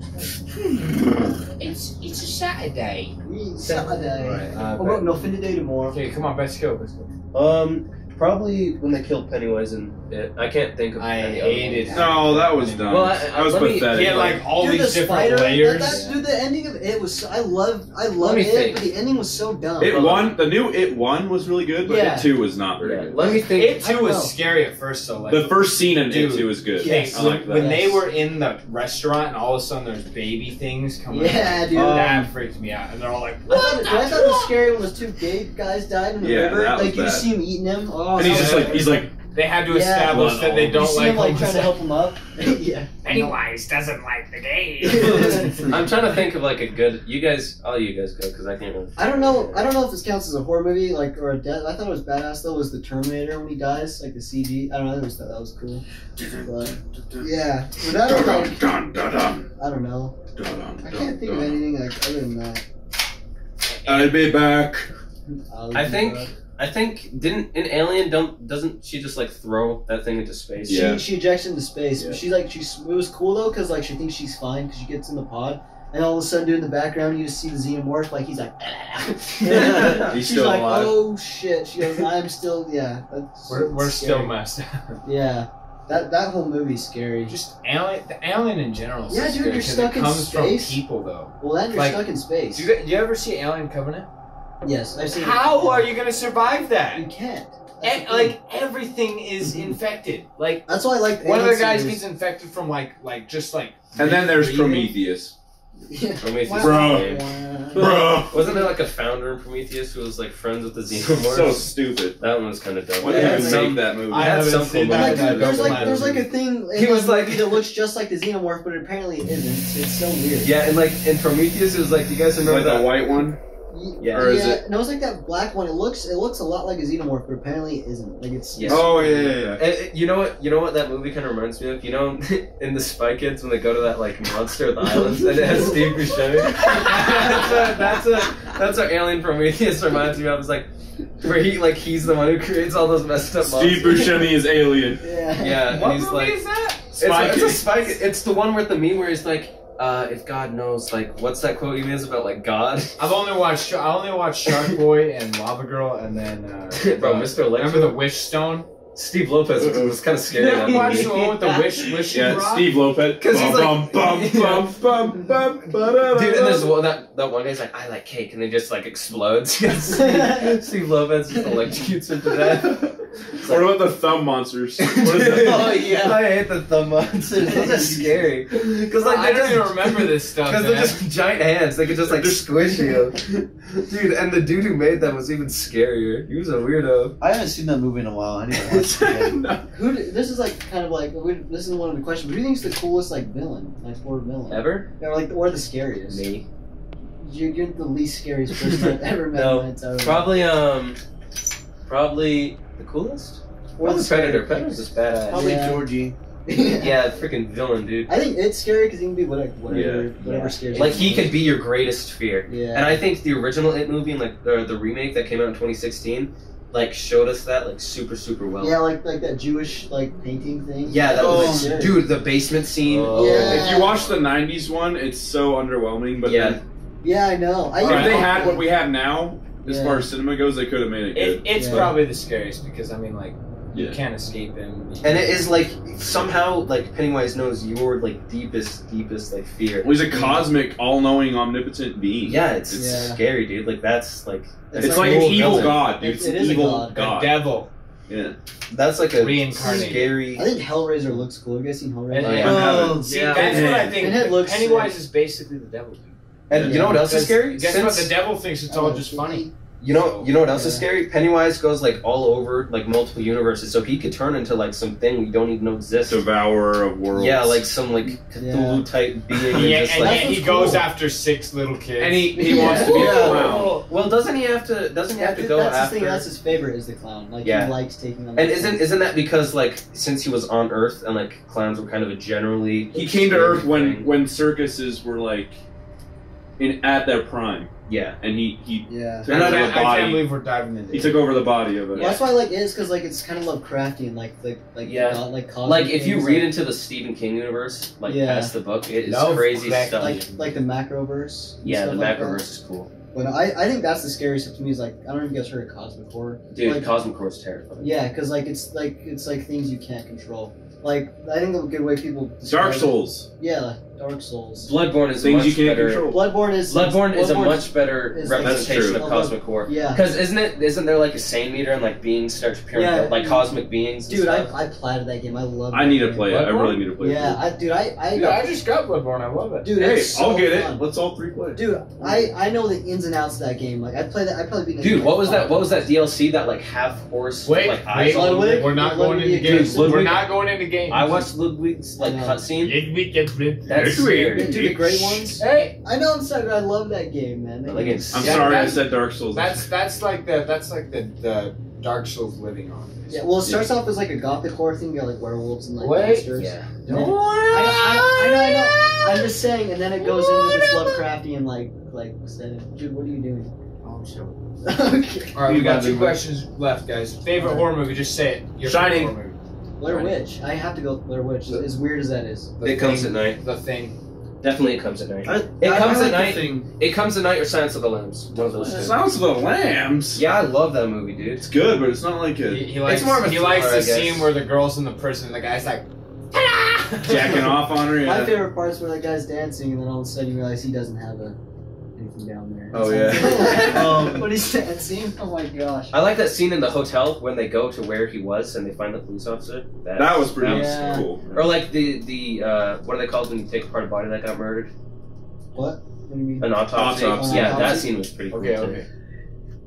It's a Saturday. Saturday. Right. Oh, no, no, fin day tomorrow. Okay, come on, let's go. Let's go. Probably when they killed Pennywise in it. I can't think of I any other hated ones. No, that was dumb. Well, that was let me- pathetic. He had like all Dude, these the different spider, layers. Dude, the ending of it was. I loved me it, think. but the ending was so dumb. It won. The new It One was really good, but Yeah. It Two was not very Yeah, good. let me think. It I too don't was know. scary at first, so like The first scene in Dude. It Two was good. Yes. I like that. when they Yes. were in the restaurant and all of a sudden there's baby things coming. Yeah, out, dude. that freaked me out, and they're all like, I thought it was scary when those two gay guys died in the Yeah, river. that was Like you just bad. see him eating them. Oh, And he's that just was- like, he's like, they had to Yeah. establish that they you don't see like him like trying to help him up. Yeah. Pennywise doesn't like the gays. I'm trying to think of like a good. You guys, all you guys go because I can't really. I don't know if this counts as a horror movie, like or a death. I thought it was badass though. Was the Terminator when he dies, like the CG? I don't know. I always thought that was cool. But, yeah, but I don't know. dun, dun, dun, I don't know. dun, I dun, can't think of dun. anything like other than that. I'll be back. I think didn't in Alien doesn't she just like throw that thing into space? Yeah. She ejects into space, Yeah. but it was cool though because like she thinks she's fine because she gets in the pod, and all of a sudden, dude, in the background, you just see the xenomorph like he's like, He's she's still like, alive. oh shit, she goes, I'm still, yeah, that's We're still scary. messed up. Yeah, that whole movie's scary. Just the alien in general. Is Yeah, so dude, scary you're 'cause stuck it in comes space. from people though. Well, then you're like, stuck in space. Do you ever see Alien Covenant? Yes, I've seen. How are you gonna survive that? You can't. That's the thing. Like everything is infected. Like That's why I like. one of the Alien guys series. gets infected from like just like. And then there's breathing. Prometheus. Yeah. Prometheus. Bro. Bro. Wasn't there like a founder in Prometheus who was like friends with the xenomorphs? So stupid. That one was kind of dumb. Why Yeah, did it's you some- make that movie? I had haven't some seen cool But that. like, dude, there's Don't like, there's like a thing. He was like- that looks just like the xenomorph, but apparently it isn't. It's so weird. Yeah, and like in Prometheus, it was like you guys remember Like the that? white one? Yeah. Or is it- No, it's like that black one. It looks a lot like a xenomorph, but apparently it isn't. Like it's. Yes. Oh, yeah. And you know what that movie kind of reminds me of? You know, in the Spy Kids when they go to that like monster of the islands and it has Steve Buscemi. that's what Alien Prometheus reminds me of. It's like where he's the one who creates all those messed up Steve monsters. Buscemi is Alien. Yeah. Yeah, What and he's movie like is that? it's Spy a Kids. Spy Kid. It's the one with the meme where he's like, if God knows, like what's that quote he makes about like God? I only watched Shark Boy and Lava Girl, and then Bro, Mr. Electro. Remember the Wish Stone? Steve Lopez was kind of scary. You in ever that watched movie. the one with the Wish Yeah, rock? Steve Lopez. 'Cause he's like- Dude, and there's one, that one guy's like, I like cake, and they just like explodes. Steve Lopez just electrocutes him to death. What about the thumb monsters? What is that? Oh yeah. I hate the thumb monsters. Those are scary. Because like I they're don't even just remember this stuff, because man. they're just giant hands. They could just like squish you, dude. And the dude who made them was even scarier. He was a weirdo. I haven't seen that movie in a while. I need to watch it again. This is like kind of like this is one of the questions. Who do you think is the coolest like villain, like horror villain? Ever? Or the scariest? Me. You're the least scariest person I've ever met. No, in my entire life. Probably the coolest. Or the Predator. scariest. Predator's just badass. Probably Yeah. Georgie. Yeah, freaking villain, dude. I think it's scary because he can be whatever Yeah. scares Like you. he could be your greatest fear. Yeah. And I think the original It movie and like the remake that came out in 2016, like showed us that like super well. Yeah, like that Jewish like painting thing. Yeah, that Oh, was scary. dude. The basement scene. Oh. Yeah. If you watch the 90s one, it's so underwhelming, but Yeah. then, Yeah, I know. if they had what we have now, as Yeah. far as cinema goes, they could have made it good. It's Yeah. probably the scariest because I mean, like, you Yeah. can't escape him. And it is like somehow like Pennywise knows your like deepest like fear. Well, he's a cosmic, all-knowing, omnipotent being. Yeah, it's Yeah. scary, dude. Like that's like It's like an cool evil villain. god, dude. It It's an is a evil god. The god. devil. Yeah. That's like a Reincarnated. scary. I think Hellraiser looks cool. Have you guys seen Hellraiser? And, Oh, and- yeah. Oh, see, yeah. that's what I think. Pinhead looks Pennywise sick. is basically the devil. Dude. And you know what else is scary? Guess what? Since- The devil thinks it's all just funny. You know what else is Yeah. scary? Pennywise goes like all over like multiple universes, so he could turn into like something we don't even know exists. Devourer of worlds. Yeah, like some like Yeah. Cthulhu type being. And Yeah, just, and like, yet he That's goes cool. after 6 little kids. And he wants to be Yeah. a clown. well, doesn't he have to? Doesn't he have to go that's after? his thing. That's his favorite is the clown. Like Yeah. he likes taking on. And isn't that because like since he was on Earth and like clowns were kind of a generally He came to scary Earth when thing. when circuses were like at their prime, Yeah. and he Yeah. took over the I can't body. believe we're diving into He it. took over the body of it. Well, that's why I like it is because like it's kind of Lovecraftian, like Yeah. like cosmic Like if you things, read like, into the Stephen King universe, like Yeah. past the book, it is No, crazy correct. stuff. like the Macroverse. and Yeah, the stuff like Macroverse that. is cool. But I think that's the scariest stuff to me is like I don't know if you guys heard of cosmic horror. Dude, like, Cosmic Core is terrifying. yeah, because like it's like things you can't control. Like I think a good way people describe Dark it- Souls. Yeah, Dark Souls. Bloodborne is Things much you can't better. control. Bloodborne is Bloodborne is a Bloodborne's- much better is like- representation That's of true. Cosmic Core. Yeah. Because isn't there like a sane meter and like beings start appearing Yeah. like cosmic beings? And Dude, stuff? I platted that game. I love. I that need to game. play it. I Bloodborne? really need to play Yeah, it. dude, I Dude, I just got Bloodborne. I love it. dude, Hey, it's so I'll get fun. it. Let's all three play. Dude, I know the ins and outs of that game. Like I play that. I probably beat. Dude, what was that? What was that DLC? That like half horse, Wait, like eyes wait, on Ludwig? we're not Ludwig going into Ludwig. games. Ludwig. We're not going into games. I watched Ludwig's like I know. cutscene. That's That's scary. Dude, the great ones. Hey, I know I'm sorry, I love that game, man. That Like game it's- I'm Yeah, sorry I that's- said Dark Souls. that's like the Dark Souls living on. yeah, well, it starts off as like a gothic horror thing. You got like werewolves and like Wait. monsters. Yeah. And then- I know. I'm just saying, and then it goes into this Lovecraftian like setting. Dude, what are you doing? Oh, chill. Okay. All right, You we got got two the- questions left, guys. Favorite horror movie? Just say it. Your Shining. favorite horror movie. Blair Witch. I have to go with Blair Witch. As weird as that is. The It comes Thing, at night. The Thing. Definitely, it comes at night. I comes at like the night. Thing. It comes at night or Silence of the Lambs. One of those two. Silence of the Lambs. Yeah, I love that movie, dude. It's good, but it's not like a He likes, more of a he likes thriller, the I guess. scene where the girl's in the prison and the guy's like, jacking off on her. My Yeah. favorite part is where that guy's dancing, and then all of a sudden you realize he doesn't have anything down there. Oh, yeah. When he's dancing, oh my gosh. I like that scene in the hotel when they go to where he was and they find the police officer. That was pretty Yeah. cool. Or like the what are they called when you take apart a body that got murdered? What? What do you mean? An autopsy. Autopsy. Yeah, that Autopsy? scene was pretty cool okay, too. okay.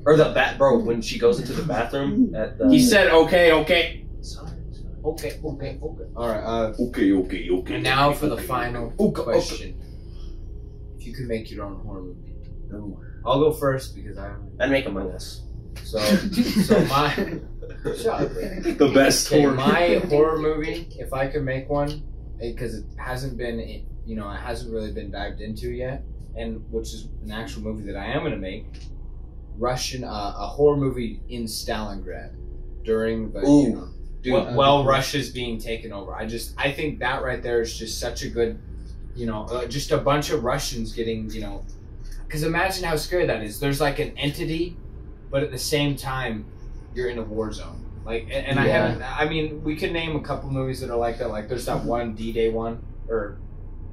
Or the bat bro when she goes into the bathroom at the. He said, "Okay, okay, Okay. All right. okay." And now for the final question. If you could make your own horror movie, I'll go first because I'd make Among Us. so my shut up. The best Okay, horror. my horror movie, if I could make one, because it hasn't been, it hasn't really been dived into yet, and which is an actual movie that I am going to make, a horror movie in Stalingrad during the, Ooh, dude. while Russia's being taken over. I think that right there is just such a good, just a bunch of Russians getting, because imagine how scary that is. There's like an entity, but at the same time, you're in a war zone. Like, and I mean, we could name a couple movies that are like that. Like, there's that one D-Day one, or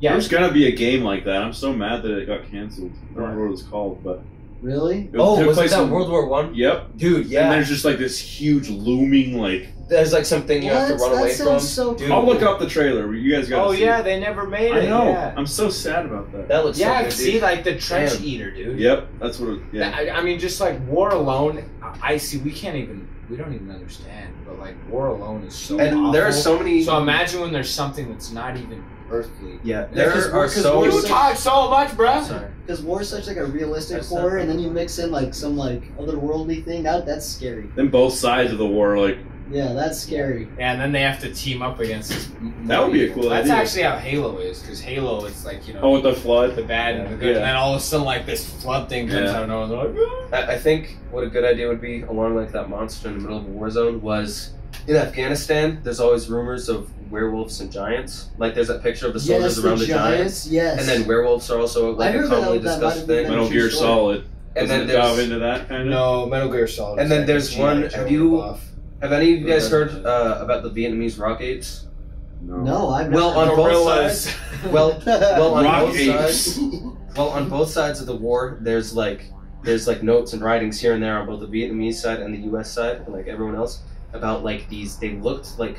There's gonna be a game like that. I'm so mad that it got canceled. I don't remember what it was called, but Really? Oh, took was it place that in- World War One? Yep. Dude, And yeah. there's just like this huge looming like. There's like something you have to run away that from. sounds so Dude, I'll look up the trailer. You guys got. oh see yeah, it. they never made I it. know. Yeah, I'm so sad about that. That looks yeah. so good, See, dude. like the trench Damn. eater, dude. Yep, that's what. Yeah. I mean, just like War Alone, I see. We don't even understand. But like War Alone is so. And awful. there are so many. So imagine when there's something that's not even earthly. Yeah, because there are because so. we're You so- talk so much, bruh. Sorry. Because war is such like a realistic That's horror, not- and then you mix in like some like otherworldly thing. That's scary. Then both sides of the war are like. Yeah, that's scary. Yeah, and then they have to team up against this. That would be a cool That's idea. actually how Halo is, because Halo, it's like Oh, with the flood. the bad and the good, Yeah. and then all of a sudden, like this flood thing comes Yeah. out, and no one's like, I think what a good idea would be, along like that monster in the middle of a war zone, was in Afghanistan. There's always rumors of werewolves and giants. Like there's that picture of the soldiers Yes, around the giants, Yes. and then werewolves are also like I a heard that commonly that might discussed have been thing. Metal true Gear story. Solid. And then Doesn't it delve there's into that kind of. no, Metal Gear Solid. And then there's one- have you- have any of you guys heard about the Vietnamese rock apes? no, I've Well, never. on both Gorillas. sides. Well, on Rock both apes. sides. Well, on both sides of the war, there's like notes and writings here and there on both the Vietnamese side and the U.S. side, and like everyone else, about like these. They looked like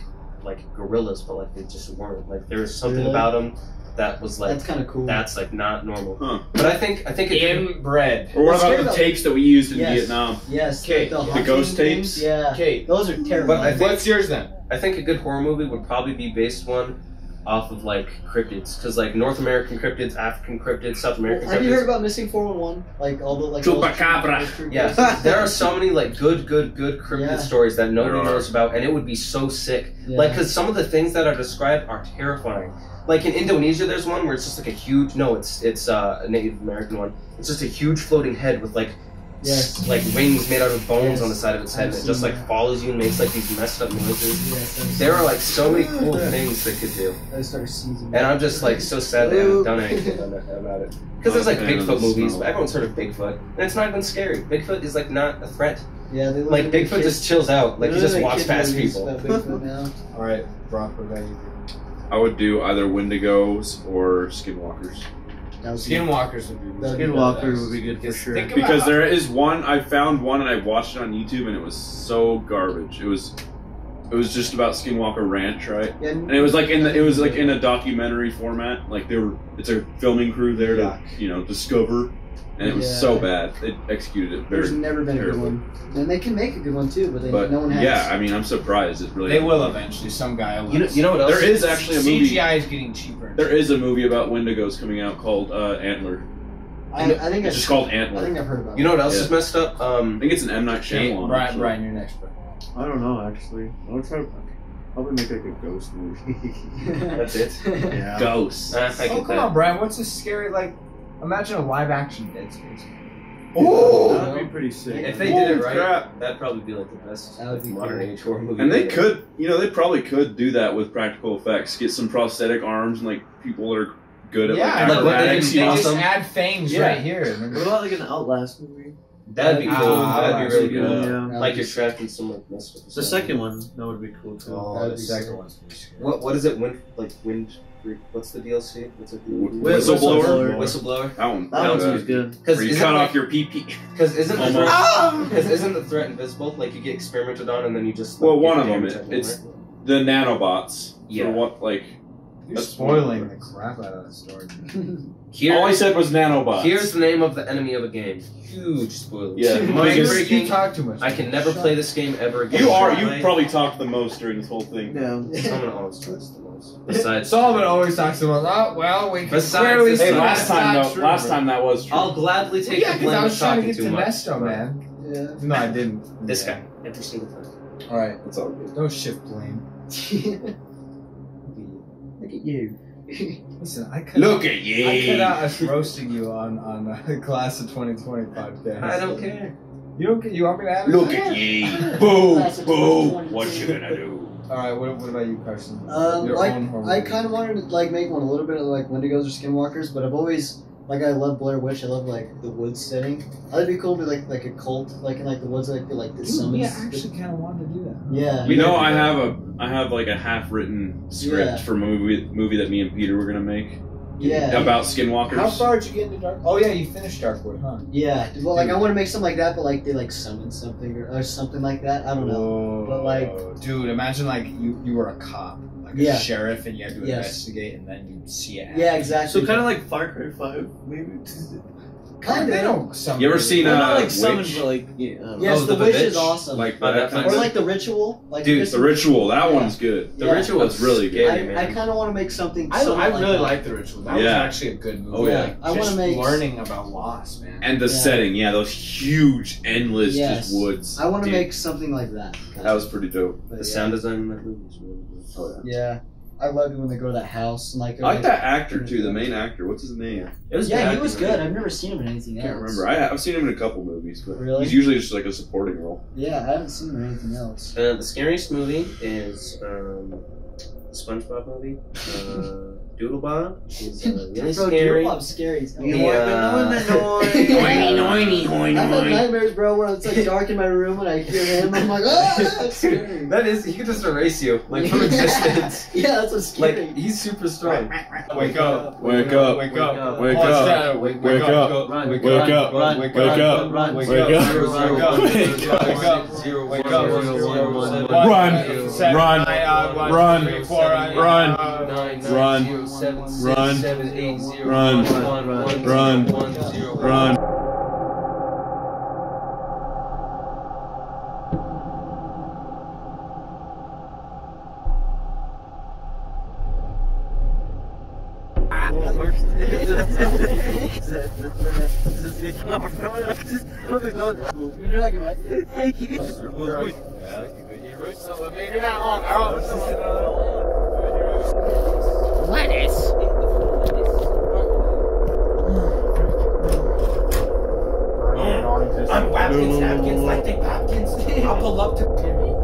gorillas, but like they just weren't. Like there was something Really? about them that was like That's kind of cool. that's like not normal. Huh. But I think it Inbred. Or what Let's about hear the about- tapes that we used in Yes. Vietnam? yes. Okay, like the hunting ghost things, tapes? Yeah. Okay, Those are terrifying. But I think- what's yours then? I think a good horror movie would probably be based one off of like cryptids, because like North American cryptids, African cryptids, South American Have you heard cryptids. about Missing 411? Like all the like all the- Chupacabra. Yeah, there are so many like good cryptid Yeah. stories that nobody There are. knows about, and it would be so sick. Yeah. Like, because some of the things that are described are terrifying. Like in Indonesia, there's one where it's just like a huge. No, it's a Native American one. It's just a huge floating head with like Yes. like wings made out of bones Yes. on the side of its head, I've and it just seen like that. follows you and makes like these messed up noises. Yes, There are like so many cool things they could do, I started seizing. and I'm just like so sad they haven't done anything about it. Because there's like Not a fan of Bigfoot the movies, smell. but everyone's heard of Bigfoot, and it's not even scary. Bigfoot is like not a threat. Yeah, they look Like at the Bigfoot kids- just chills out, like he they just look at walks kid past movies people. about Bigfoot now. All right, Brock, what about you? I would do either Wendigos or Skinwalkers. That was Skinwalkers would be. That'd be Skinwalker would be good for sure. Think about Because how- there is one, I found one and I watched it on YouTube and it was so garbage. It was just about Skinwalker Ranch, right? Yeah, And it was like in a documentary format. Like it's a filming crew there to discover, and it was Yeah. so bad. They executed it there's very. never been a good terrible. one. And they can make a good one too, but, But no one has. yeah, I mean, I'm surprised. It really. They will eventually. Some guy will. You know what else? There is actually a movie. CGI is getting cheaper. There is a movie about Wendigos coming out called Antler. I think It's just called I Antler. think I've heard about You know what else Yeah. is messed up? I think it's an M Night Okay, Shyamalan. Brian, Brian, you're next, bro. I don't know actually. I'll try. Probably make like a ghost movie. That's it. yeah. Ghosts. I Oh, get come that. on, Brian. What's a scary like? Imagine a live action Dead Space. That'd be pretty sick. If they did it right, Crap. that'd probably be like the best That would be modern cool. age horror movie. And they ever. could, they probably could do that with practical effects. Get some prosthetic arms and like people that are good at Yeah, like like what they acrobatics. can They do. just Awesome. add fangs Yeah. right here. and What then- about like an Outlast movie? That'd be cool. Ah, That'd be really yeah. good. Yeah. Like you're trapped in some like mess with The second one that would be cool too. Oh, That'd the be second sick. one's gonna be scary. What is it? Wind. What's the DLC? What's it? Whistleblower. Whistleblower. That one. That one's good. good. Because Where you isn't cut like, off your pee. Because isn't the Almost. threat? Because isn't the threat invisible? Like you get experimented on and then you just. Well, like, one get of them, damage everywhere. it's the nanobots. Yeah. For what, like, You're That's spoiling one. the crap out of that story. Here, all I said was nanobots. here's the name of the enemy of a game. Huge spoiler. Yeah. Mind Biggest- breaking. You talk too much. I can never Shut play up. this game ever again. you probably talked the most during this whole thing. Yeah. Someone always talks the most. Besides, Solomon always talks about, oh, well, we can Besides clearly this- see Hey, Hey, last that's time not though, true. last time that was true. I'll gladly take Yeah, the because blame I of was trying to talking get too to much. Nesto, man. Yeah. No, I didn't. This guy, every single time. All right, It's all good. don't shift blame. Look at you. Listen, I cut Look at I you. cut out us roasting you on the class of 2020 podcast. I don't care. You don't. You want me to add it? Look at ye. Boo, Class of boo. 2022. What you gonna do? All right. What about you, Carson? Like own horror I movie. kind of wanted to like make one a little bit of like Wendigos or Skinwalkers, but I've always like I love Blair Witch. I love like the woods setting. That'd be cool to be like a cult, like in like the woods, like the summons. Yeah, I actually kind of wanted to do that. Yeah. You know, I have like a half-written script Yeah. for a movie that me and Peter were gonna make Yeah. about Skinwalkers. How far did you get into Dark? Oh yeah, you finished Darkwood, huh? Yeah. Well, like I want to make something like that, but like they like summon something or something like that. I don't know. Whoa. But, like- dude, imagine like you were a cop, like Yeah. a sheriff, and you had to Yes. investigate, and then you see it. Yeah, exactly. So kind of like Far Cry 5, maybe. Kind They of. don't summon You ever seen Well, not like Witch? summon, but like yeah. I don't know. Yes, Oh, the the witch Witch? is awesome. Like Oh, that that kind or of like the ritual. Like Dude, this- the ritual. That Yeah. one's good. The Yeah. ritual That's is really good. scary, I man. kind of want to make something. I something really that. like the ritual. That was Yeah. actually a good movie. Oh, yeah. Like, I wanna just make- learning about loss, man. And the Yeah. setting, yeah, those huge, endless Yes. just woods. I want to Dude, make something like that. That was pretty dope. But The yeah. sound design in that movie is really good. Oh, Yeah, I love it when they go to that house and like. I like that actor too, the main actor. What's his name? It was Yeah, good he was acting, good. man. I've never seen him in anything I can't else. remember. I've seen him in a couple movies, but Really? he's usually just like a supporting role. Yeah, I haven't seen him in anything else. The scariest movie is the SpongeBob movie. Doodlebug is really Bro, scary. Doodlebob's scary. as hell. Yeah. I've had nightmares, bro, where it's like dark in my room and I hear him. I'm like, ah, that's scary. That is, he could just erase you, like from existence. Yeah, that's what's scary. Like he's super strong. Wake up. Wake up. Wake up. Wake Oh, it's up. Shadow. Wake Wake up. Run, Wake run, up. run, Wake run, up. run, Wake run, up. run, Wake up. Wake up. Wake up. Zero, Wake one, up. zero, zero, one, Run. zero, Seven, Run. nine, one, Run. three, four, Run. nine, Run. 0, 7, 6, Run. 7, 8, 0, Run. 1, 1, 1, Run. 1, 0, 1. Run. Lettuce. I'm Watkins napkins like they Hopkins. I'll pull up to Timmy.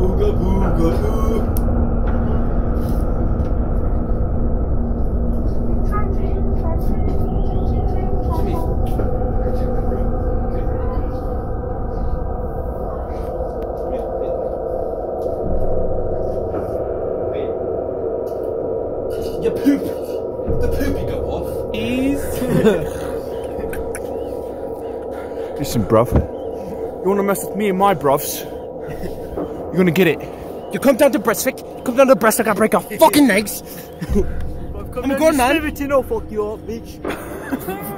Ooga booga ooh. Your poop. The poopy go off. Listen, bruv. You wanna mess with me and my bruvs? You're gonna get it. You come down to Breastwick, come down to Breastwick, I break your fucking legs. I'm a grown man. I'll fuck you up, bitch.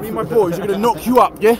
Me and my boys are gonna knock you up, yeah?